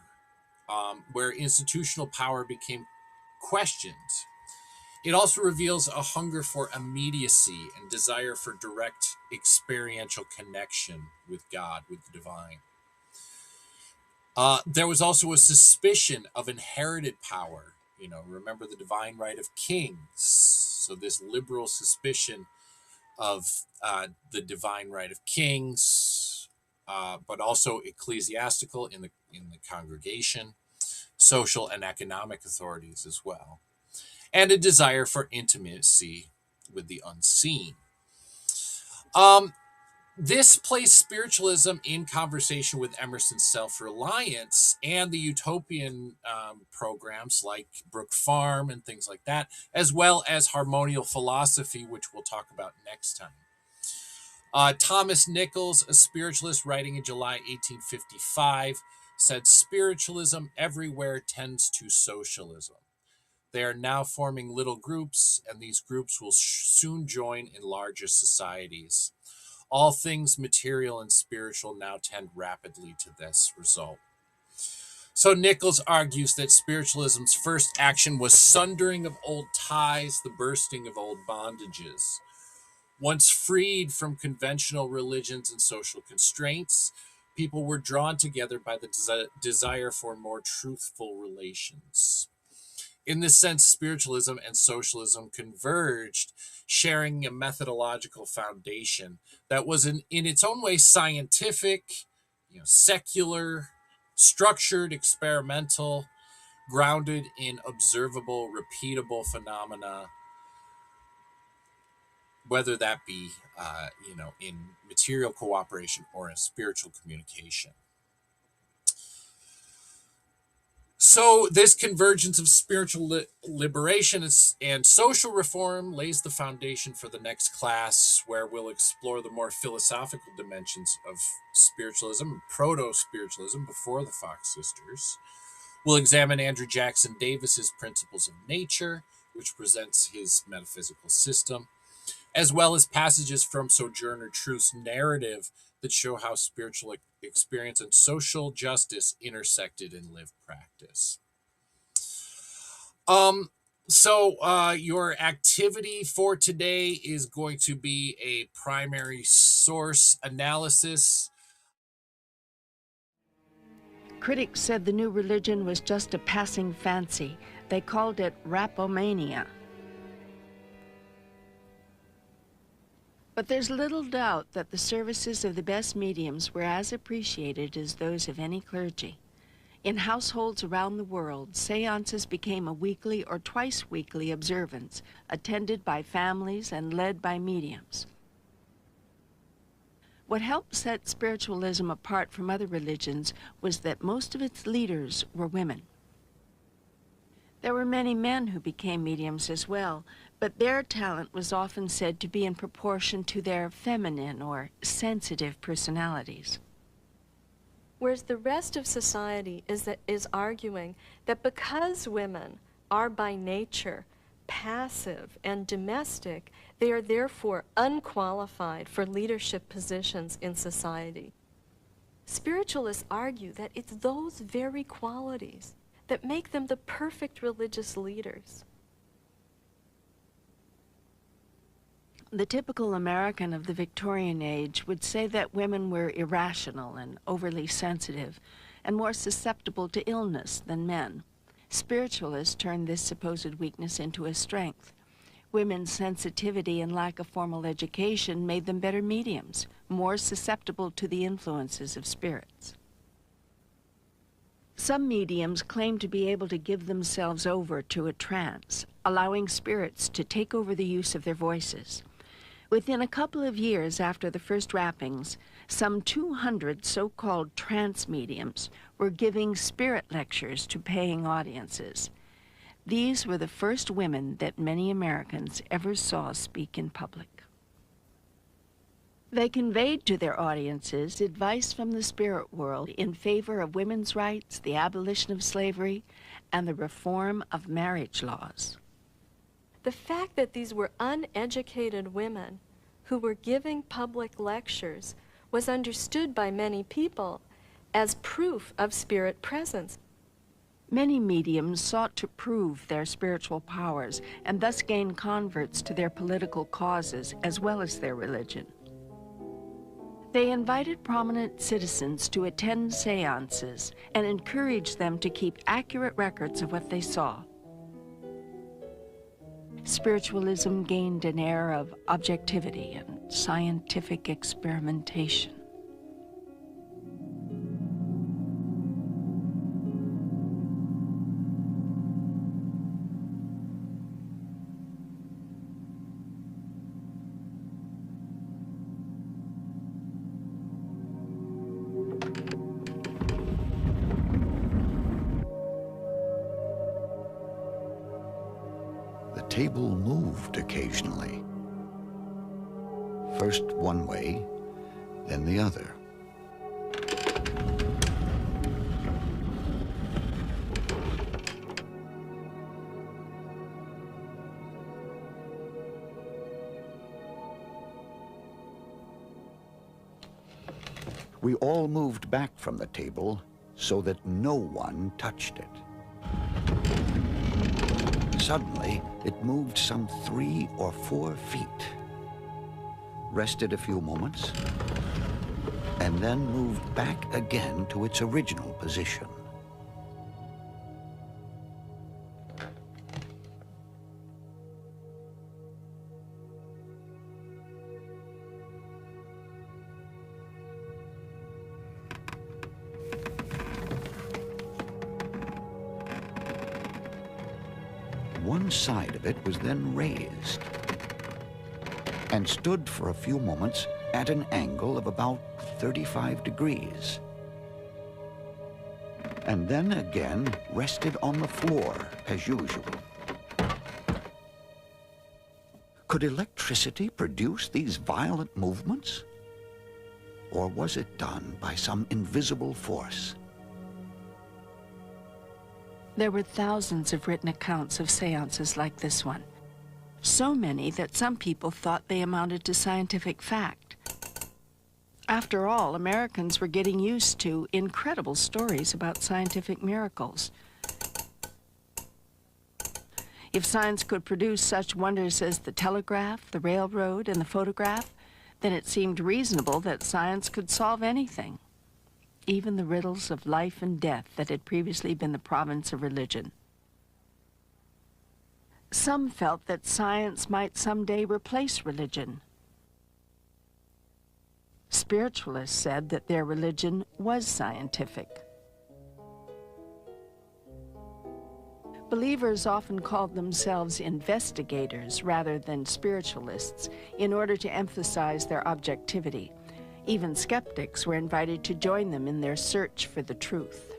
where institutional power became questioned. It also reveals a hunger for immediacy and desire for direct experiential connection with God, with the divine. There was also a suspicion of inherited power. Remember the divine right of kings. So this liberal suspicion of the divine right of kings, but also ecclesiastical in the congregation, social and economic authorities as well, and a desire for intimacy with the unseen. This placed spiritualism in conversation with Emerson's self-reliance and the utopian programs like Brook Farm and things like that, as well as harmonial philosophy, which we'll talk about next time. Thomas Nichols, a spiritualist writing in July 1855, said spiritualism everywhere tends to socialism. They are now forming little groups, and these groups will soon join in larger societies. All things material and spiritual now tend rapidly to this result. So Nichols argues that spiritualism's first action was sundering of old ties, the bursting of old bondages. Once freed from conventional religions and social constraints, people were drawn together by the desire for more truthful relations. In this sense, spiritualism and socialism converged, sharing a methodological foundation that was in its own way scientific, secular, structured, experimental, grounded in observable, repeatable phenomena, whether that be, in material cooperation or in spiritual communication. So this convergence of spiritual liberation and social reform lays the foundation for the next class, where we'll explore the more philosophical dimensions of spiritualism and proto-spiritualism before the Fox sisters. We'll examine Andrew Jackson Davis's Principles of Nature, which presents his metaphysical system, as well as passages from Sojourner Truth's narrative that show how spiritual experience and social justice intersected in lived practice. So your activity for today is going to be a primary source analysis. Critics said the new religion was just a passing fancy. They called it rapomania. But there's little doubt that the services of the best mediums were as appreciated as those of any clergy. In households around the world, seances became a weekly or twice-weekly observance, attended by families and led by mediums. What helped set spiritualism apart from other religions was that most of its leaders were women. There were many men who became mediums as well, but their talent was often said to be in proportion to their feminine or sensitive personalities. Whereas the rest of society is arguing that because women are by nature passive and domestic, they are therefore unqualified for leadership positions in society. Spiritualists argue that it's those very qualities that make them the perfect religious leaders. The typical American of the Victorian age would say that women were irrational and overly sensitive and more susceptible to illness than men. Spiritualists turned this supposed weakness into a strength. Women's sensitivity and lack of formal education made them better mediums, more susceptible to the influences of spirits. Some mediums claim to be able to give themselves over to a trance, allowing spirits to take over the use of their voices. Within a couple of years after the first rappings, some 200 so-called trance mediums were giving spirit lectures to paying audiences. These were the first women that many Americans ever saw speak in public. They conveyed to their audiences advice from the spirit world in favor of women's rights, the abolition of slavery, and the reform of marriage laws. The fact that these were uneducated women who were giving public lectures was understood by many people as proof of spirit presence. Many mediums sought to prove their spiritual powers and thus gain converts to their political causes as well as their religion. They invited prominent citizens to attend seances and encouraged them to keep accurate records of what they saw. Spiritualism gained an air of objectivity and scientific experimentation. The table moved occasionally. First one way, then the other. We all moved back from the table so that no one touched it. Suddenly, it moved some 3 or 4 feet, rested a few moments, and then moved back again to its original position. One side of it was then raised and stood for a few moments at an angle of about 35 degrees. and then again rested on the floor as usual. Could electricity produce these violent movements? Or was it done by some invisible force? There were thousands of written accounts of seances like this one. So many that some people thought they amounted to scientific fact. After all, Americans were getting used to incredible stories about scientific miracles. If science could produce such wonders as the telegraph, the railroad, and the photograph, then it seemed reasonable that science could solve anything, even the riddles of life and death that had previously been the province of religion. Some felt that science might someday replace religion. Spiritualists said that their religion was scientific. Believers often called themselves investigators rather than spiritualists in order to emphasize their objectivity. Even skeptics were invited to join them in their search for the truth.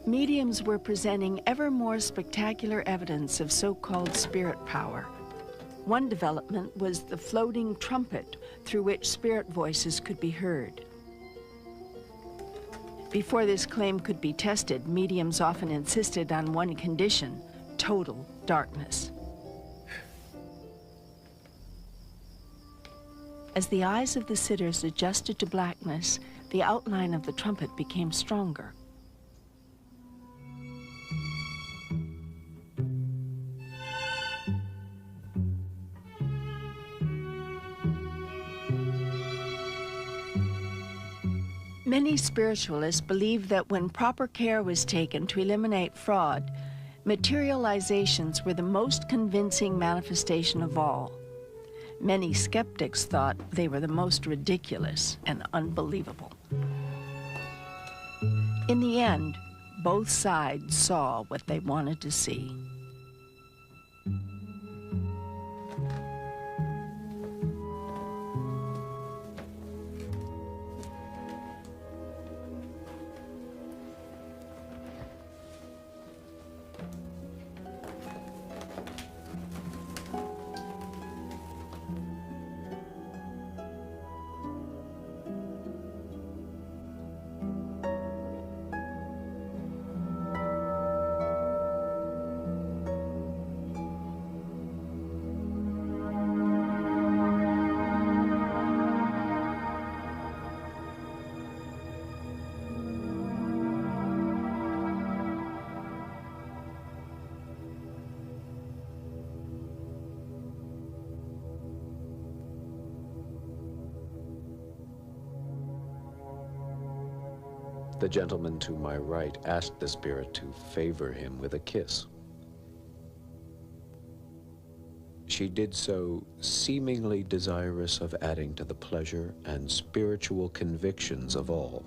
Mediums were presenting ever more spectacular evidence of so-called spirit power. One development was the floating trumpet through which spirit voices could be heard. Before this claim could be tested, mediums often insisted on one condition: total darkness. As the eyes of the sitters adjusted to blackness, the outline of the trumpet became stronger. Many spiritualists believe that when proper care was taken to eliminate fraud, materializations were the most convincing manifestation of all. Many skeptics thought they were the most ridiculous and unbelievable. In the end, both sides saw what they wanted to see. The gentleman to my right asked the spirit to favor him with a kiss. She did so, seemingly desirous of adding to the pleasure and spiritual convictions of all.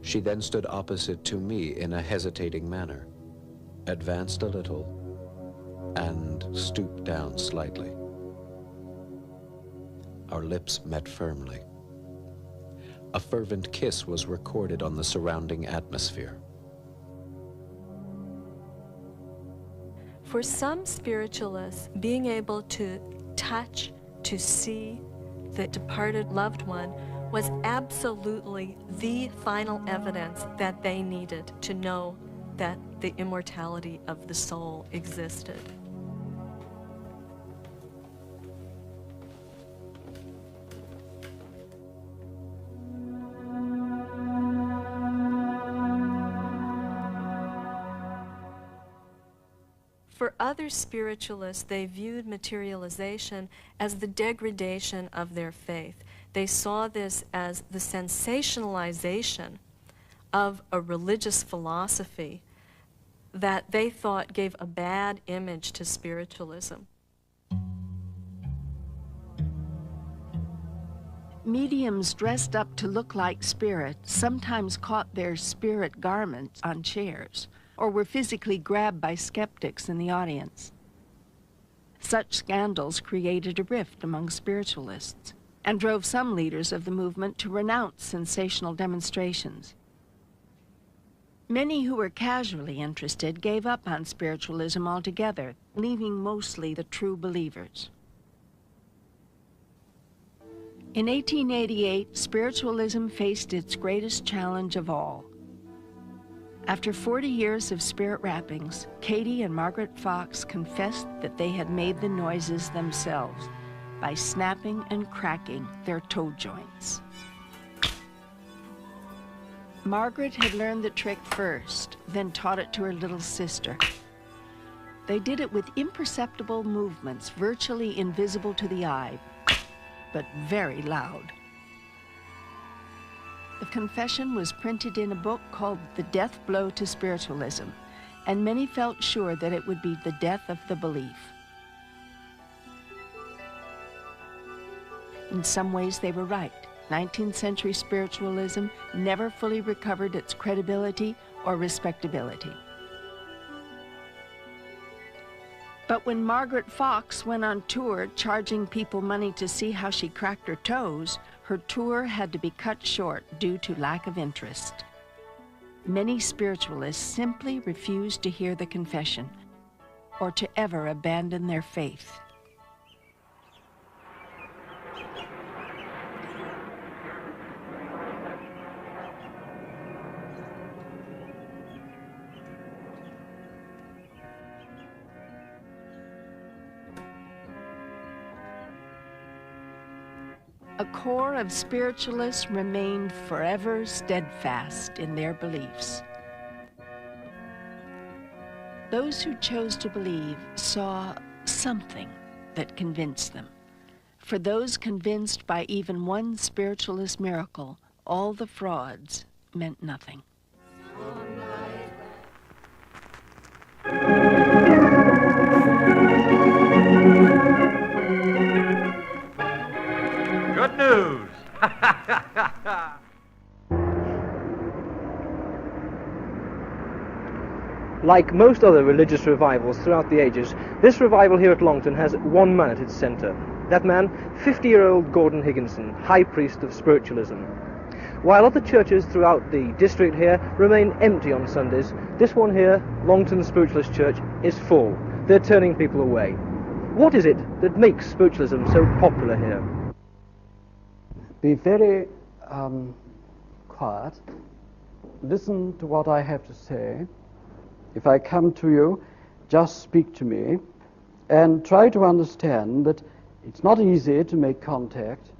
She then stood opposite to me in a hesitating manner, advanced a little, and stooped down slightly. Our lips met firmly. A fervent kiss was recorded on the surrounding atmosphere. For some spiritualists, being able to touch, to see the departed loved one was absolutely the final evidence that they needed to know that the immortality of the soul existed. For other spiritualists, they viewed materialization as the degradation of their faith. They saw this as the sensationalization of a religious philosophy that they thought gave a bad image to spiritualism. Mediums dressed up to look like spirits sometimes caught their spirit garments on chairs, or were physically grabbed by skeptics in the audience. Such scandals created a rift among spiritualists and drove some leaders of the movement to renounce sensational demonstrations. Many who were casually interested gave up on spiritualism altogether, leaving mostly the true believers. In 1888, spiritualism faced its greatest challenge of all. After 40 years of spirit rappings, Katie and Margaret Fox confessed that they had made the noises themselves by snapping and cracking their toe joints. Margaret had learned the trick first, then taught it to her little sister. They did it with imperceptible movements, virtually invisible to the eye, but very loud. The confession was printed in a book called The Death Blow to Spiritualism, and many felt sure that it would be the death of the belief. In some ways, they were right. 19th century spiritualism never fully recovered its credibility or respectability. But when Margaret Fox went on tour charging people money to see how she cracked her toes, her tour had to be cut short due to lack of interest. Many spiritualists simply refused to hear the confession or to ever abandon their faith. A core of spiritualists remained forever steadfast in their beliefs. Those who chose to believe saw something that convinced them. For those convinced by even one spiritualist miracle, all the frauds meant nothing. Good news! Like most other religious revivals throughout the ages, this revival here at Longton has one man at its center. That man, 50-year-old Gordon Higginson, High Priest of Spiritualism. While other churches throughout the district here remain empty on Sundays, this one here, Longton Spiritualist Church, is full. They're turning people away. What is it that makes spiritualism so popular here? Be very quiet. Listen to what I have to say. If I come to you, just speak to me and try to understand that it's not easy to make contact.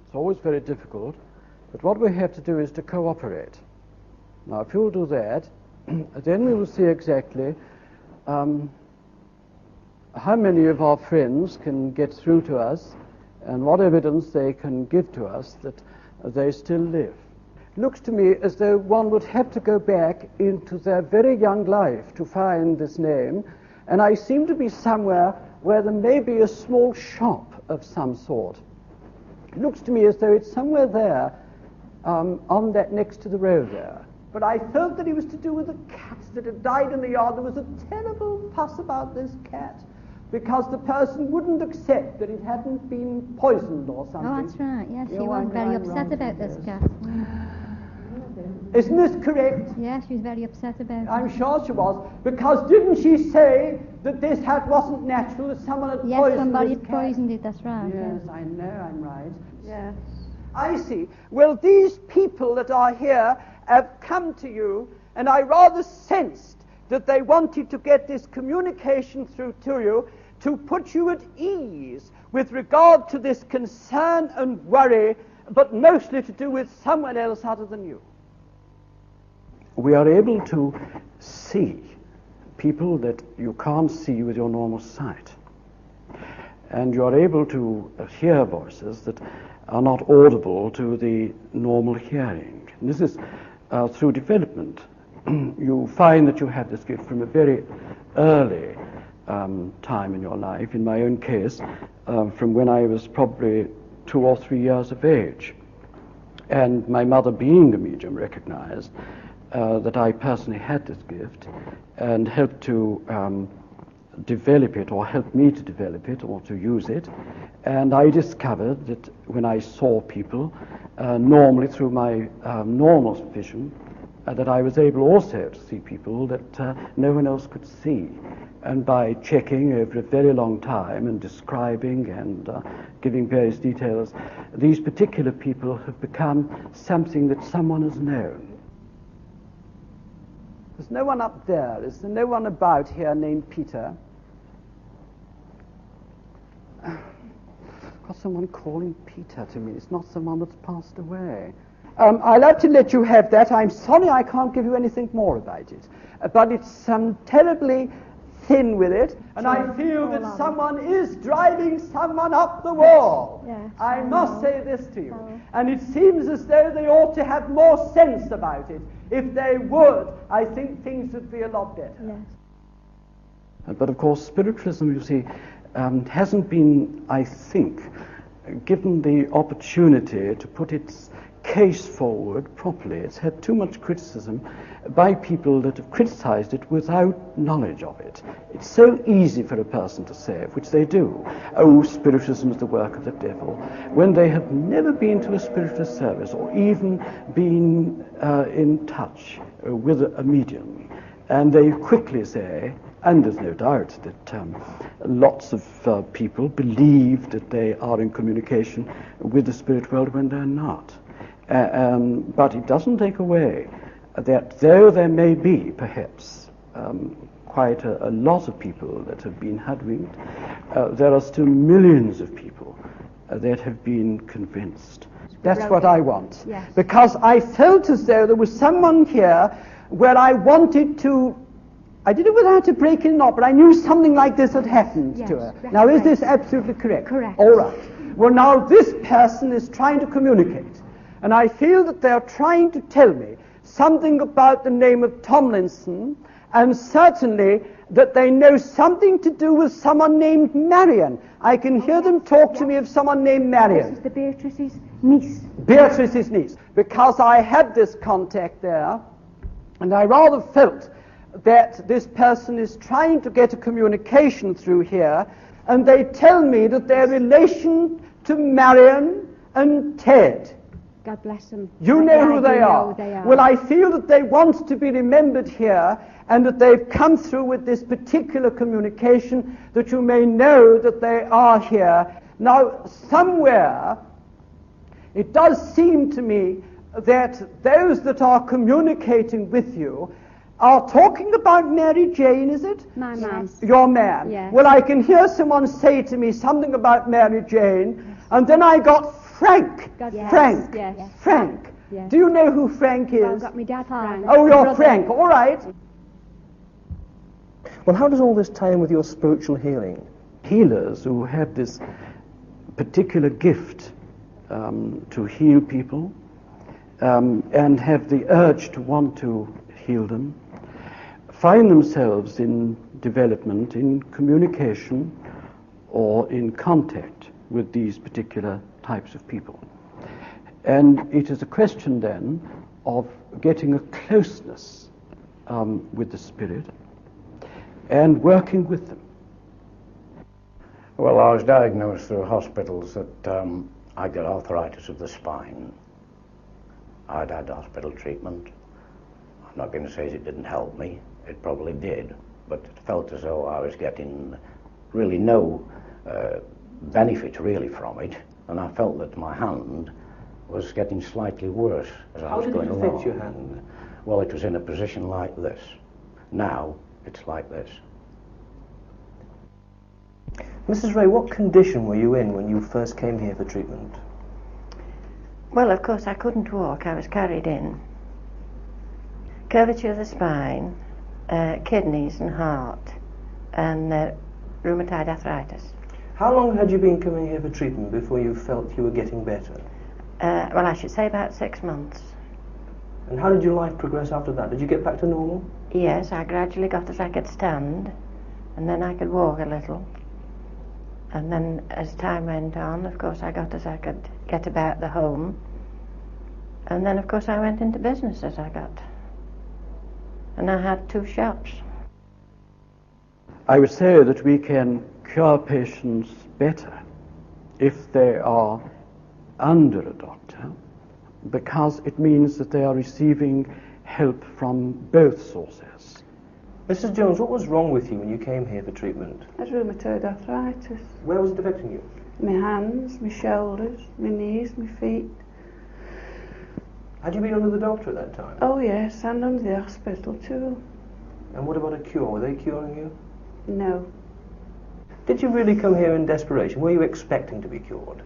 It's always very difficult. But what we have to do is to cooperate. Now, if you will do that, then we will see exactly how many of our friends can get through to us and what evidence they can give to us that they still live. It looks to me as though one would have to go back into their very young life to find this name, and I seem to be somewhere where there may be a small shop of some sort. It looks to me as though it's somewhere there, on that next to the road there. But I felt that it was to do with the cats that had died in the yard. There was a terrible fuss about this cat, because the person wouldn't accept that it hadn't been poisoned or something. Oh, that's right, yes, she was very upset about this cat. Isn't this correct? Yes, she was very upset about it. I'm sure she was, because didn't she say that this hat wasn't natural, that someone had poisoned it? Yes, somebody had poisoned it, that's right. Yes, I know I'm right. Yes. I see. Well, these people that are here have come to you, and I rather sensed that they wanted to get this communication through to you to put you at ease with regard to this concern and worry, but mostly to do with someone else other than you. We are able to see people that you can't see with your normal sight. And you are able to hear voices that are not audible to the normal hearing. And this is through development. You find that you have this gift from a very early time in your life. In my own case, from when I was probably 2 or 3 years of age. And my mother, being a medium, recognized that I personally had this gift and helped to develop it or help me to develop it or to use it. And I discovered that when I saw people, normally through my normal vision, that I was able also to see people that no one else could see. And by checking over a very long time and describing and giving various details, these particular people have become something that someone has known. There's no one up there. Is there no one about here named Peter? Got someone calling Peter to me. It's not someone that's passed away. I'll have to let you have that. I'm sorry I can't give you anything more about it. But it's terribly thin with it, and I feel that someone is driving someone up the wall. Yes. I must say this to you. And it seems as though they ought to have more sense about it. If they would, I think things would be a lot better. Yes. But of course, spiritualism, you see, hasn't been, I think, given the opportunity to put its case forward properly. It's had too much criticism by people that have criticized it without knowledge of it. It's so easy for a person to say, which they do, oh, spiritualism is the work of the devil, when they have never been to a spiritualist service or even been in touch with a medium. And they quickly say, and there's no doubt that lots of people believe that they are in communication with the spirit world when they're not. But it doesn't take away that though there may be, perhaps, quite a lot of people that have been hoodwinked, there are still millions of people that have been convinced. That's what I want. Yes. Because I felt as though there was someone here where I wanted to, I did it without a break in or, but I knew something like this had happened to her. Now, is this absolutely correct? Correct. All right. Well, now this person is trying to communicate. And I feel that they're trying to tell me something about the name of Tomlinson, and certainly that they know something to do with someone named Marion. I can hear them talk to me of someone named Marion. This is the Beatrice's niece. Beatrice's niece. Because I had this contact there, and I rather felt that this person is trying to get a communication through here, and they tell me that their relation to Marion and Ted. God bless them. You know who they are. Well, I feel that they want to be remembered here, and that they've come through with this particular communication, that you may know that they are here. Now, somewhere, it does seem to me that those that are communicating with you are talking about Mary Jane, is it? My ma'am. Your ma'am. Yes. Well, I can hear someone say to me something about Mary Jane, and then I got Frank. Frank. Yes. Frank. Yes. Do you know who Frank is? Well, I've got my dad, Frank. Oh, you're Frank. All right. Well, how does all this tie in with your spiritual healing? Healers who have this particular gift to heal people and have the urge to want to heal them, find themselves in development, in communication, or in contact with these particular types of people. And it is a question then of getting a closeness with the spirit and working with them. Well, I was diagnosed through hospitals that I got arthritis of the spine. I'd had hospital treatment. I'm not going to say it didn't help me. It probably did, but it felt as though I was getting really no benefit really from it, and I felt that my hand was getting slightly worse as I was going along. How did it affect your hand? Well, it was in a position like this. Now it's like this. Mrs. Ray, what condition were you in when you first came here for treatment? Well, of course, I couldn't walk. I was carried in. Curvature of the spine, kidneys and heart, and rheumatoid arthritis. How long had you been coming here for treatment before you felt you were getting better? Well, I should say about 6 months. And how did your life progress after that? Did you get back to normal? Yes, I gradually got as I could stand, and then I could walk a little. And then as time went on, of course, I got as I could get about the home. And then, of course, I went into business as I got. And I had 2 shops. I would say that we can cure patients better if they are under a doctor, because it means that they are receiving help from both sources. Mrs. Jones, what was wrong with you when you came here for treatment? I had rheumatoid arthritis. Where was it affecting you? My hands, my shoulders, my knees, my feet. Had you been under the doctor at that time? Oh yes, and under the hospital too. And what about a cure? Were they curing you? No. Did you really come here in desperation? Were you expecting to be cured?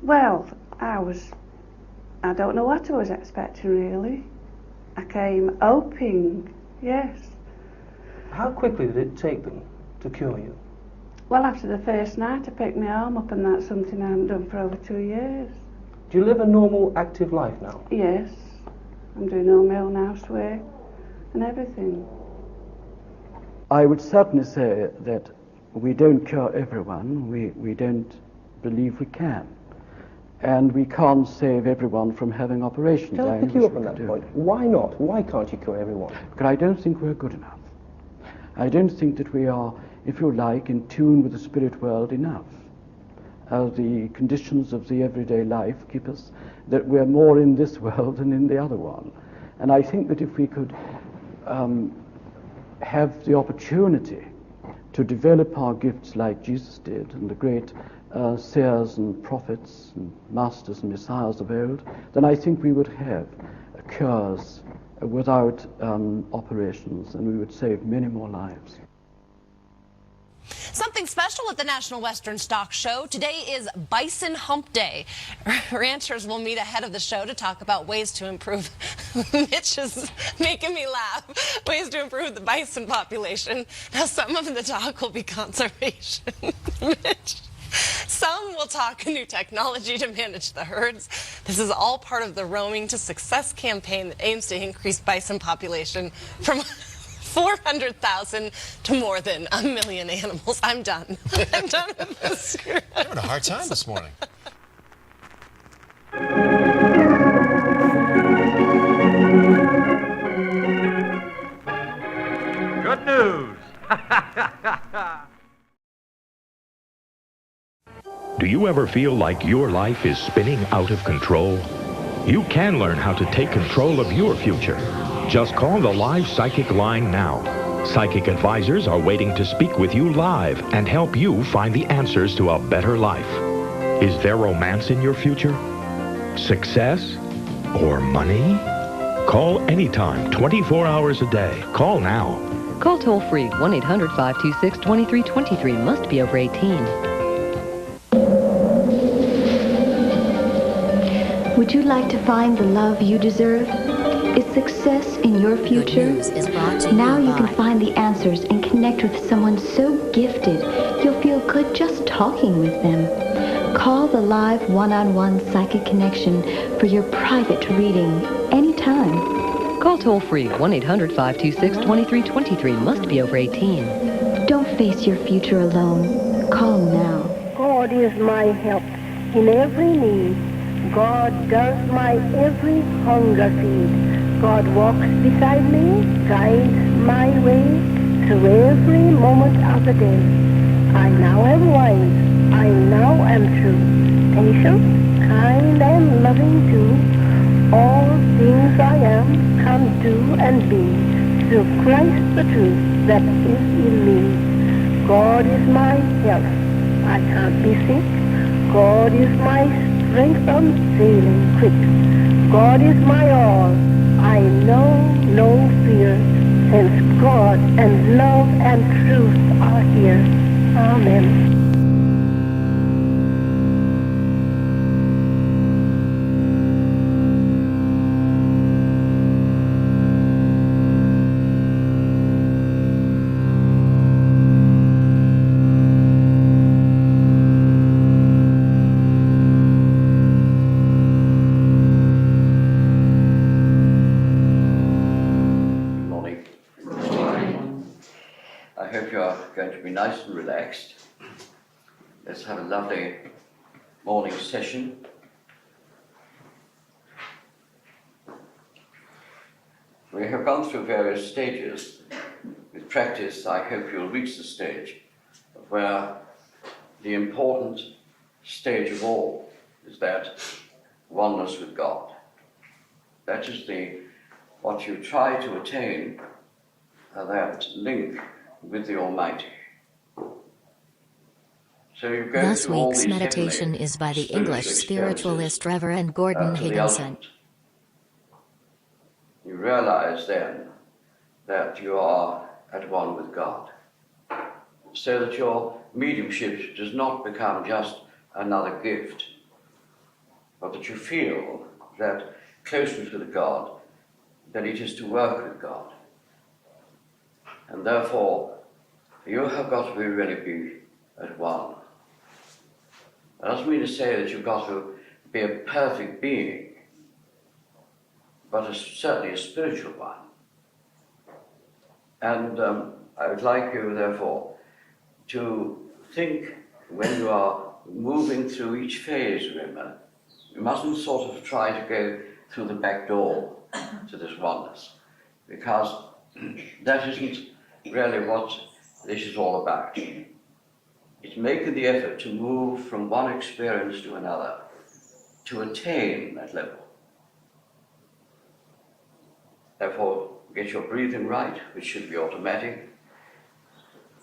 Well, I don't know what I was expecting really. I came hoping, yes. How quickly did it take them to cure you? Well, after the first night I picked my arm up, and that's something I haven't done for over 2 years. Do you live a normal, active life now? Yes. I'm doing all my own housework and everything. I would certainly say that we don't cure everyone. We don't believe we can. And we can't save everyone from having operations. Can I pick you up on that point? Why not? Why can't you cure everyone? Because I don't think we're good enough. I don't think that we are, if you like, in tune with the spirit world enough. The conditions of the everyday life keep us, that we're more in this world than in the other one. And I think that if we could have the opportunity to develop our gifts like Jesus did, and the great seers and prophets and masters and messiahs of old, then I think we would have cures without operations, and we would save many more lives. Something special at the National Western Stock Show. Today is Bison Hump Day. Ranchers will meet ahead of the show to talk about ways to improve, Mitch is making me laugh, ways to improve the bison population. Now, some of the talk will be conservation. Mitch. Some will talk new technology to manage the herds. This is all part of the Roaming to Success campaign that aims to increase bison population from 400,000 to more than 1 million animals. I'm done. I'm done with this. You're having a hard time this morning. Good news. Do you ever feel like your life is spinning out of control? You can learn how to take control of your future. Just call the live psychic line now. Psychic advisors are waiting to speak with you live and help you find the answers to a better life. Is there romance in your future? Success? Or money? Call anytime, 24 hours a day. Call now. Call toll-free 1-800-526-2323. Must be over 18. Would you like to find the love you deserve? Is success in your future? Now you can find the answers and connect with someone so gifted you'll feel good just talking with them. Call the live one-on-one psychic connection for your private reading anytime. Call toll-free 1-800-526-2323. Must be over 18. Don't face your future alone. Call now. God is my help in every need. God does my every hunger feed. God walks beside me, guides my way through every moment of the day. I now am wise, I now am true, patient, kind and loving too. All things I am, can do and be, through Christ the truth that is in me. God is my health, I can't be sick. God is my strength unfailing quick. God is my all, I know no fear, since God and love and truth are here. Amen. Nice and relaxed. Let's have a lovely morning session. We have gone through various stages with practice, I hope you'll reach the stage where the important stage of all is that oneness with God. That is what you try to attain, that link with the Almighty. So you go This through all week's these meditation heavenly is by the spiritual English experiences, spiritualist Reverend Gordon to the Higginson. ultimate. You realize then that you are at one with God, so that your mediumship does not become just another gift, but that you feel that closeness with God, that it is to work with God. And therefore, you have got to really be at one. That doesn't mean to say that you've got to be a perfect being, but certainly a spiritual one. And I would like you, therefore, to think when you are moving through each phase, remember, you mustn't sort of try to go through the back door to this oneness, because that isn't really what this is all about. It's making the effort to move from one experience to another, to attain that level. Therefore, get your breathing right, which should be automatic.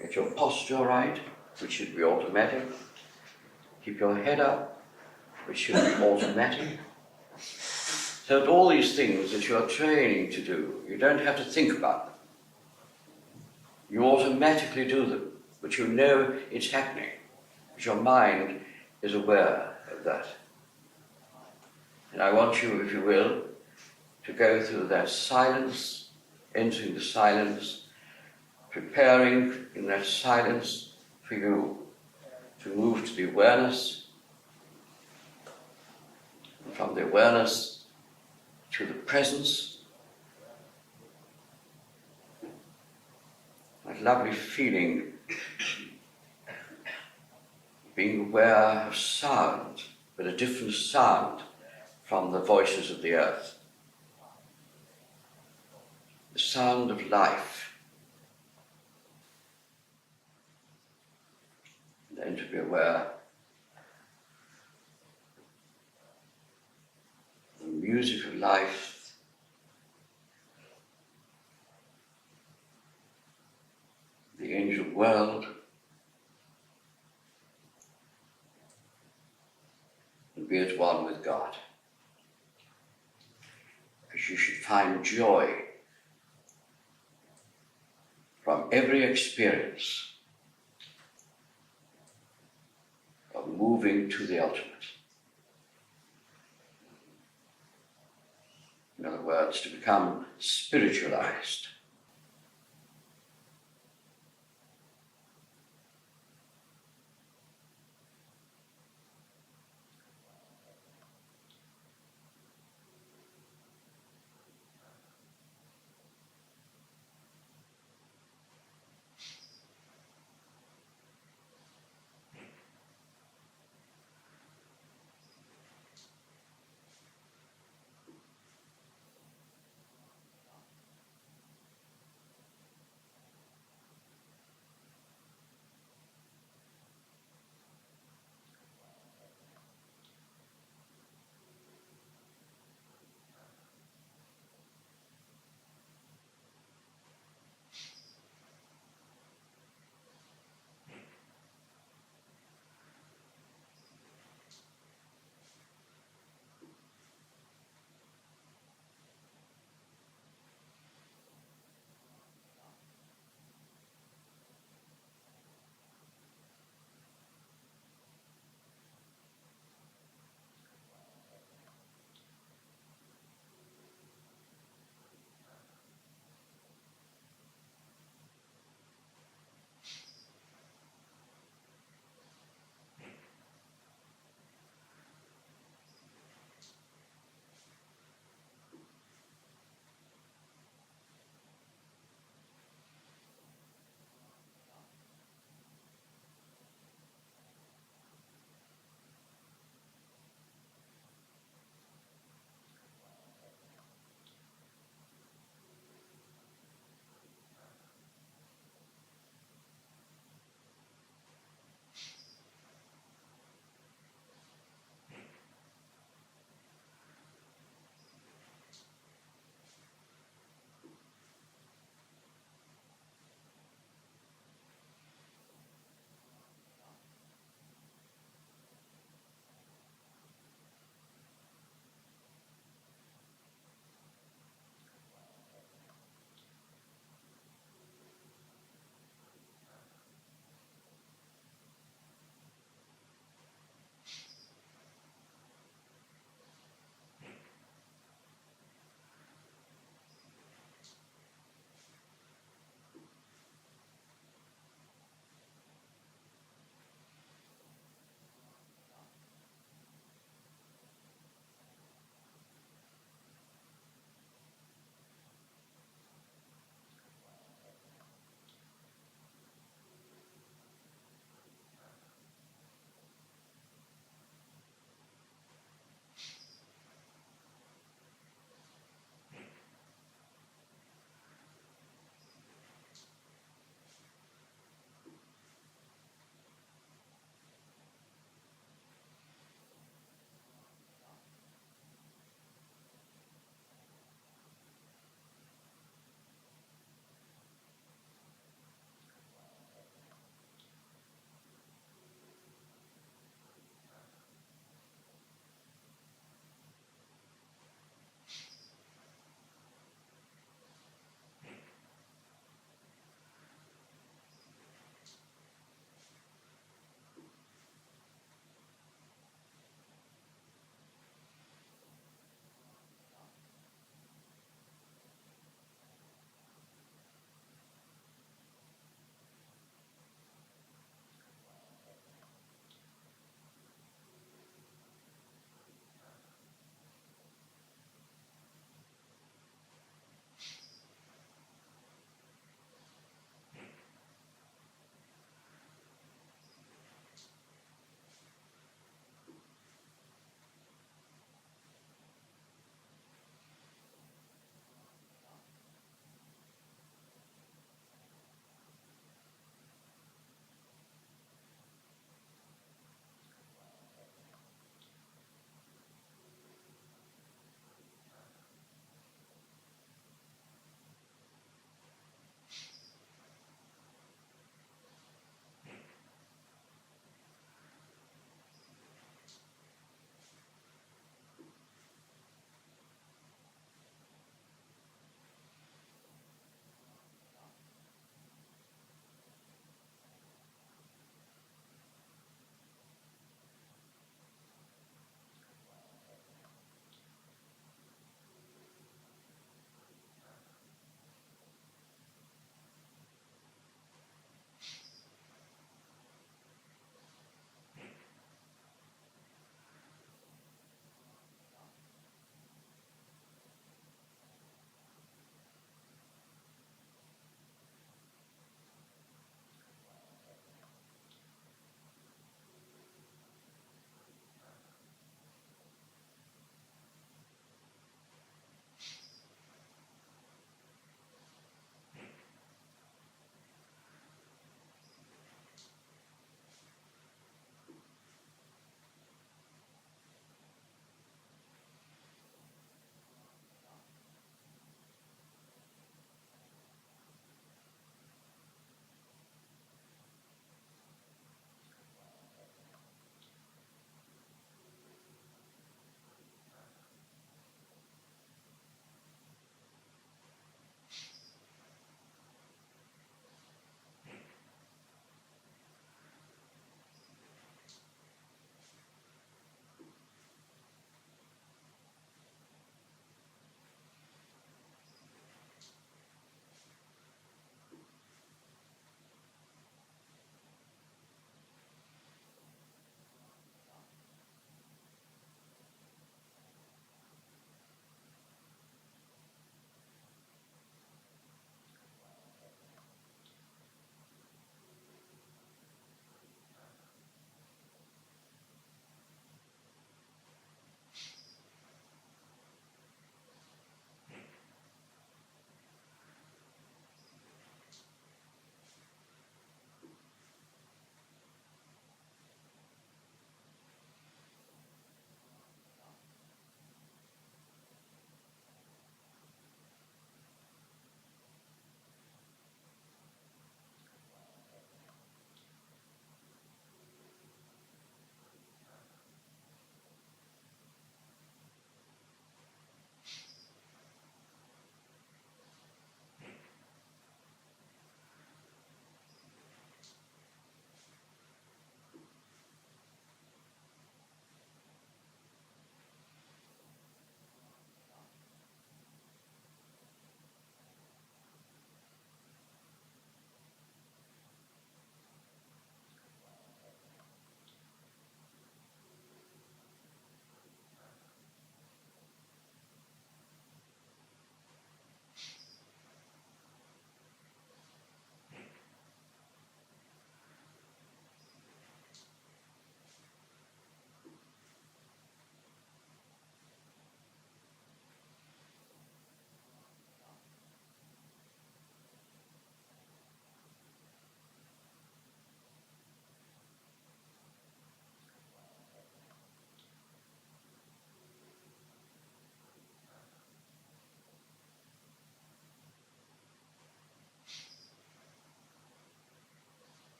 Get your posture right, which should be automatic. Keep your head up, which should be automatic. So that all these things that you're training to do, you don't have to think about them. You automatically do them, but you know it's happening, because your mind is aware of that. And I want you, if you will, to go through that silence, entering the silence, preparing in that silence for you to move to the awareness, and from the awareness to the presence, that lovely feeling, being aware of sound, but a different sound from the voices of the earth. The sound of life. And then to be aware of the music of life, the angel world, and be at one with God. Because you should find joy from every experience of moving to the ultimate. In other words, to become spiritualized.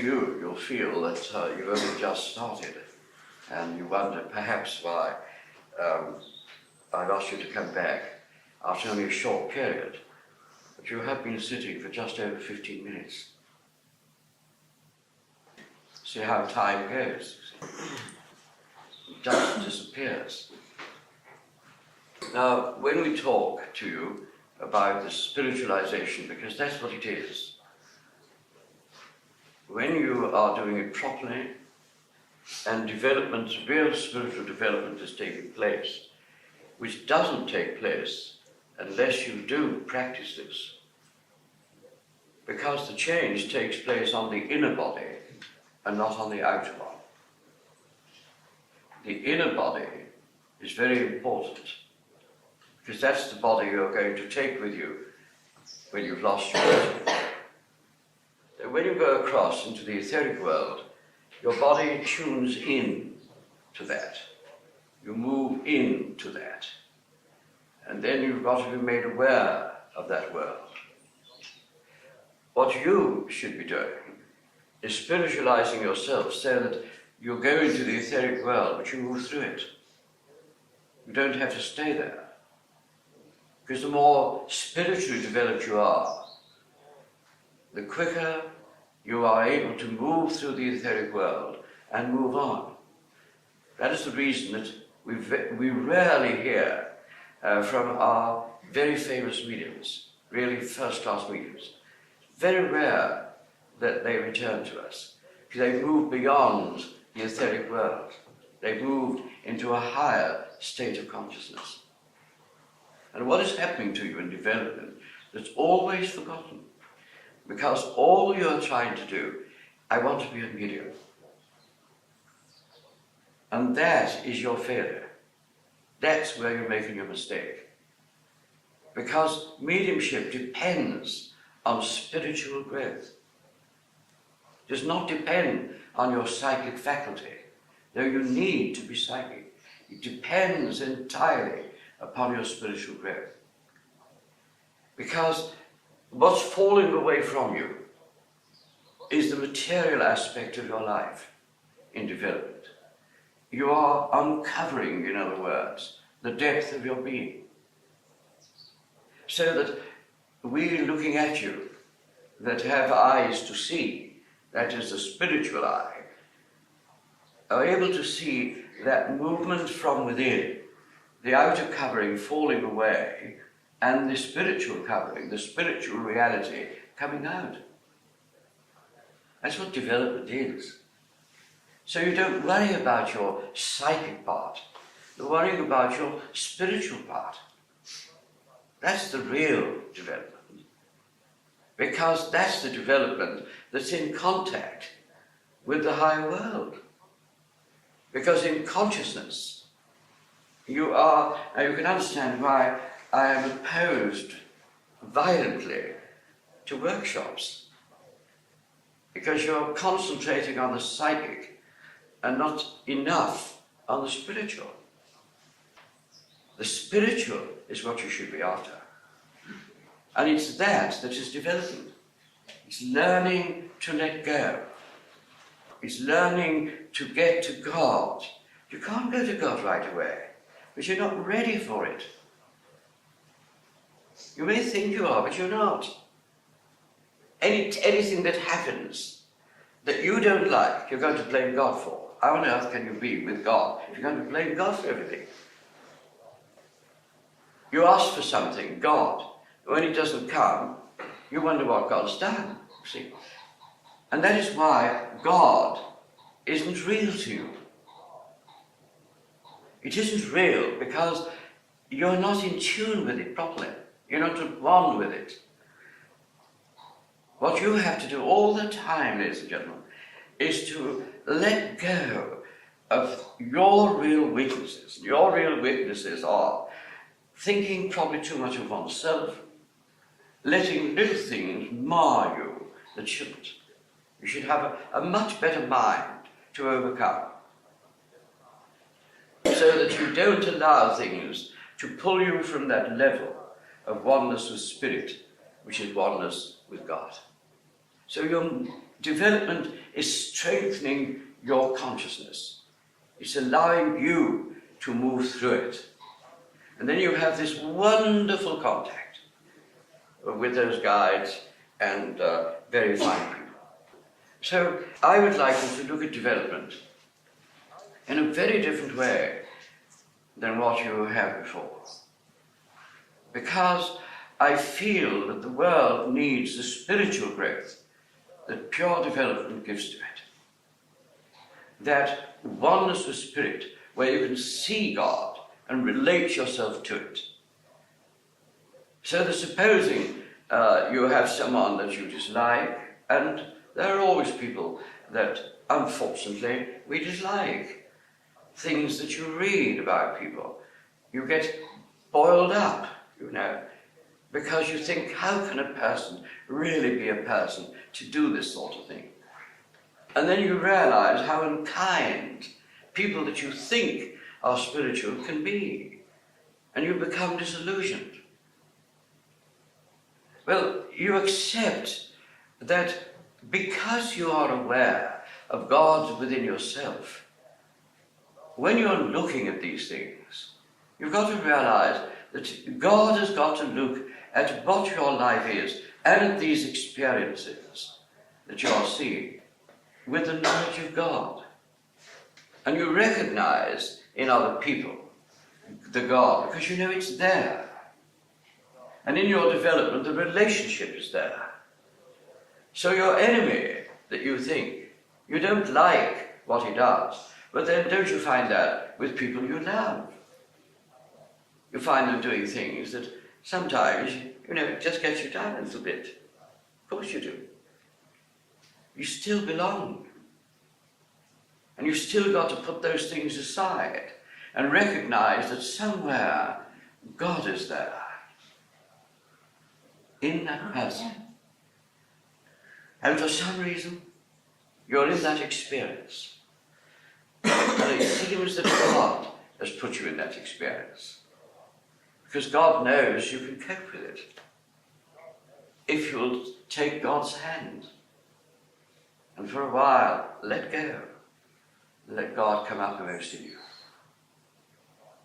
you, you'll feel that you've only just started, and you wonder perhaps why I've asked you to come back after only a short period, but you have been sitting for just over 15 minutes. See how time goes. It just disappears. Now, when we talk to you about the spiritualization, because that's what it is, when you are doing it properly and development, real spiritual development is taking place, which doesn't take place unless you do practice this, because the change takes place on the inner body and not on the outer one. The inner body is very important, because that's the body you're going to take with you when you've lost your body. So when you go across into the etheric world, your body tunes in to that. You move into that. And then you've got to be made aware of that world. What you should be doing is spiritualizing yourself so that you go into the etheric world, but you move through it. You don't have to stay there. Because the more spiritually developed you are, the quicker you are able to move through the etheric world and move on. That is the reason that we rarely hear from our very famous mediums, really first-class mediums. Very rare that they return to us, because they've moved beyond the etheric world. They've moved into a higher state of consciousness. And what is happening to you in development that's always forgotten, because all you're trying to do, I want to be a medium. And that is your failure. That's where you're making a mistake. Because mediumship depends on spiritual growth. It does not depend on your psychic faculty, though you need to be psychic. It depends entirely upon your spiritual growth. Because what's falling away from you is the material aspect of your life in development. You are uncovering, in other words, the depth of your being. So that we looking at you that have eyes to see, that is the spiritual eye, are able to see that movement from within, the outer covering falling away, and the spiritual covering, the spiritual reality coming out. That's what development is. So you don't worry about your psychic part, you're worrying about your spiritual part. That's the real development. Because that's the development that's in contact with the higher world. Because in consciousness, you can understand why I am opposed violently to workshops. Because you're concentrating on the psychic and not enough on the spiritual. The spiritual is what you should be after. And it's that is development. It's learning to let go. It's learning to get to God. You can't go to God right away, because you're not ready for it. You may think you are, but you're not. Anything that happens that you don't like, you're going to blame God for. How on earth can you be with God if you're going to blame God for everything? You ask for something, God, when it doesn't come, you wonder what God's done, see? And that is why God isn't real to you. It isn't real because you're not in tune with it properly. You're not at one with it. What you have to do all the time, ladies and gentlemen, is to let go of your real weaknesses. Your real weaknesses are thinking probably too much of oneself, letting little things mar you that shouldn't. You should have a much better mind to overcome, so that you don't allow things to pull you from that level of oneness with spirit, which is oneness with God. So you're Development is strengthening your consciousness. It's allowing you to move through it. And then you have this wonderful contact with those guides and very fine people. So I would like you to look at development in a very different way than what you have before. Because I feel that the world needs the spiritual growth that pure development gives to it. That oneness of spirit where you can see God and relate yourself to it. So that supposing you have someone that you dislike, and there are always people that unfortunately we dislike. Things that you read about people, you get boiled up, you know, because you think, how can a person really be a person to do this sort of thing? And then you realize how unkind people that you think are spiritual can be, and you become disillusioned. Well, you accept that because you are aware of God within yourself, when you're looking at these things, you've got to realize that God has got to look at what your life is and at these experiences that you are seeing with the knowledge of God. And you recognize in other people the God because you know it's there. And in your development, the relationship is there. So your enemy that you think, you don't like what he does, but then don't you find that with people you love? You find them doing things that sometimes, you know, it just gets you down a little bit. Of course you do. You still belong. And you've still got to put those things aside and recognize that somewhere God is there. In that person. And for some reason, you're in that experience. And it seems that God has put you in that experience. Because God knows you can cope with it. If you'll take God's hand and for a while let go and let God come uppermost in you.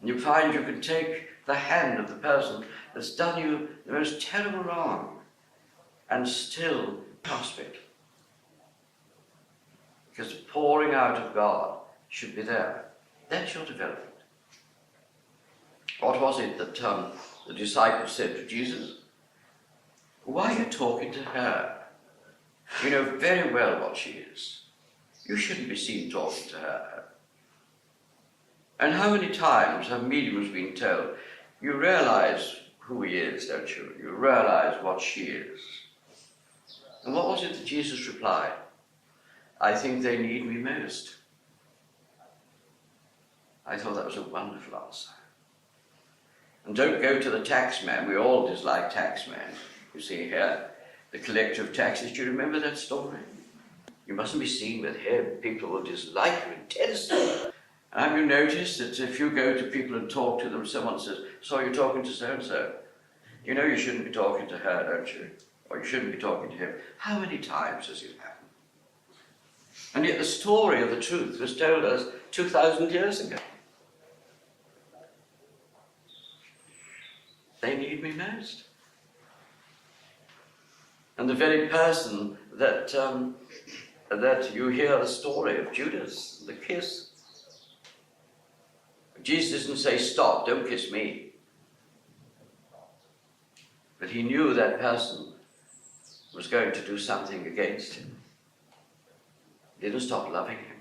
And you find you can take the hand of the person that's done you the most terrible wrong and still grasp it. Because the pouring out of God should be there. That's your development. What was it that the disciples said to Jesus? Why are you talking to her? You know very well what she is. You shouldn't be seen talking to her. And how many times have mediums been told, you realize who he is, don't you? You realize what she is. And what was it that Jesus replied? I think they need me most. I thought that was a wonderful answer. And don't go to the tax man. We all dislike tax man. You see here, the collector of taxes. Do you remember that story? You mustn't be seen with him. People will dislike you intensely. And have you noticed that if you go to people and talk to them, someone says, so you're talking to so-and-so? You know you shouldn't be talking to her, don't you? Or you shouldn't be talking to him. How many times has it happened? And yet the story of the truth was told us 2,000 years ago. They need me most. And the very person that you hear the story of Judas, the kiss. Jesus didn't say, stop, don't kiss me. But he knew that person was going to do something against him. He didn't stop loving him.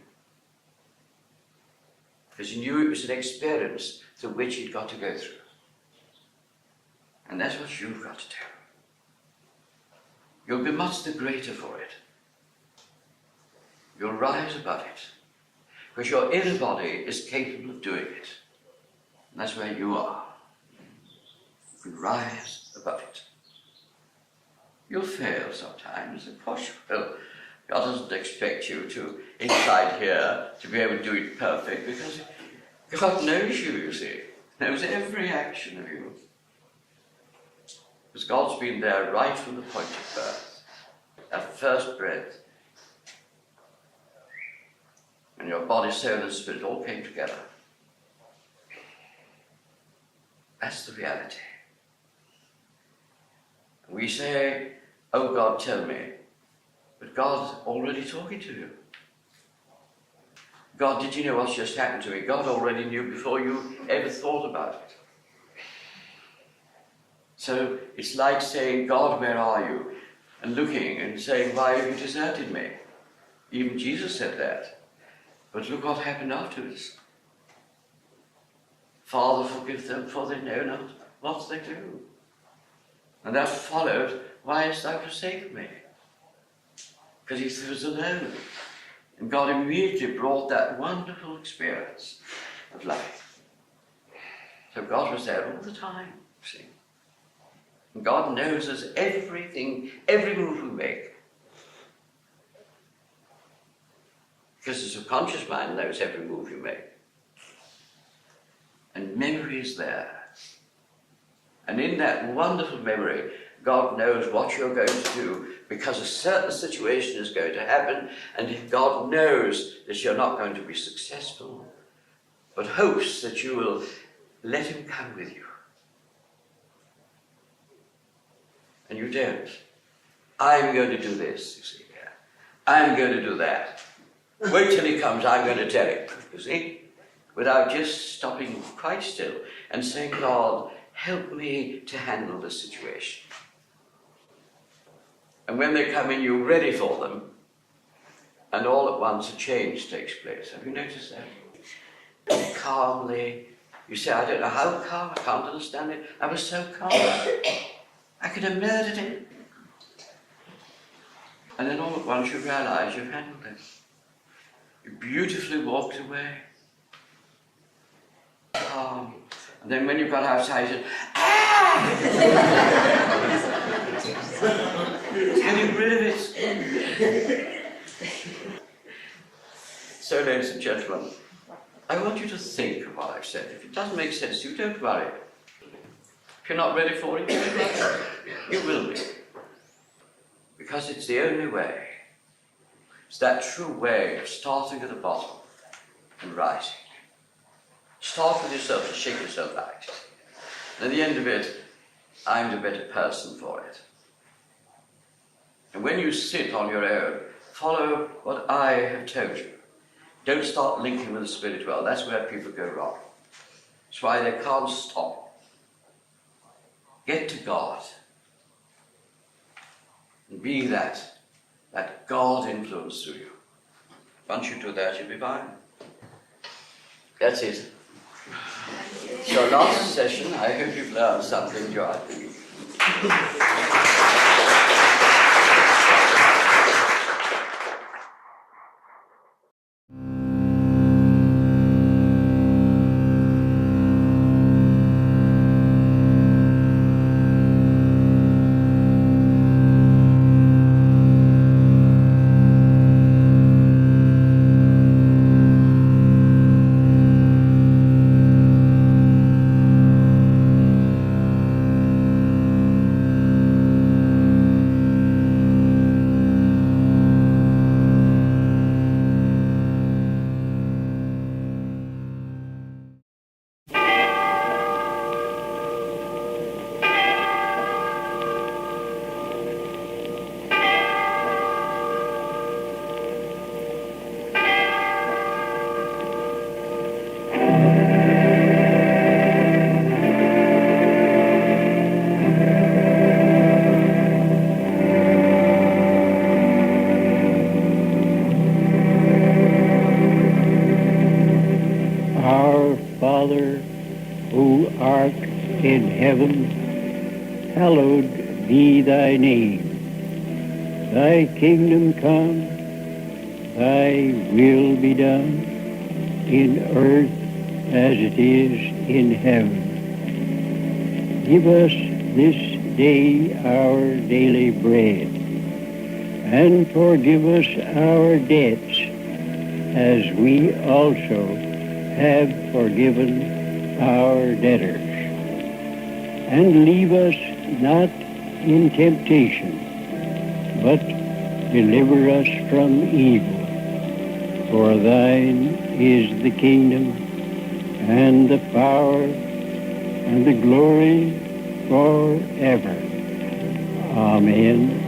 Because he knew it was an experience through which he'd got to go through. And that's what you've got to do. You'll be much the greater for it. You'll rise above it. Because your inner body is capable of doing it. And that's where you are. You can rise above it. You'll fail sometimes, of course you will. God doesn't expect you to, inside here, to be able to do it perfect, because God knows you see. Knows every action of you. Because God's been there right from the point of birth. That first breath And your body, soul, and spirit all came together. That's the reality. We say, oh God, tell me. But God's already talking to you. God, did you know what's just happened to me? God already knew before you ever thought about it. So it's like saying, God, where are you? And looking and saying, why have you deserted me? Even Jesus said that. But look what happened afterwards. Father, forgive them, for they know not what they do. And that followed, why hast thou forsaken me? Because he was alone. And God immediately brought that wonderful experience of life. So God was there all the time, see. And God knows us everything, every move we make. Because the subconscious mind knows every move you make. And memory is there. And in that wonderful memory, God knows what you're going to do because a certain situation is going to happen, and God knows that you're not going to be successful, but hopes that you will let him come with you. And you don't. I'm going to do this, you see. I'm going to do that. Wait till he comes, I'm going to tell him, you see. Without just stopping quite still and saying, God, help me to handle this situation. And when they come in, you're ready for them, and all at once a change takes place. Have you noticed that? And calmly, you say, I don't know how calm, I can't understand it. I was so calm. I could have murdered him. And then all at once you realize you've handled it. You beautifully walked away. Calm. And then when you got outside, you said, ah! Getting rid of it. So, ladies and gentlemen, I want you to think of what I've said. If it doesn't make sense to you, don't worry. If you're not ready for it, you will be. Because it's the only way. It's that true way of starting at the bottom and rising. Start with yourself and shake yourself out. And at the end of it, I'm the better person for it. And when you sit on your own, follow what I have told you. Don't start linking with the spirit world. That's where people go wrong. That's why they can't stop. Get to God. And be that God influence through you. Once you do that, you'll be fine. That's it. So last session, I hope you've learned something, John. in heaven, hallowed be thy name. Thy kingdom come, thy will be done, in earth as it is in heaven. Give us this day our daily bread, and forgive us our debts, as we also have forgiven our debtors. And leave us not in temptation, but deliver us from evil. For thine is the kingdom and the power and the glory forever. Amen.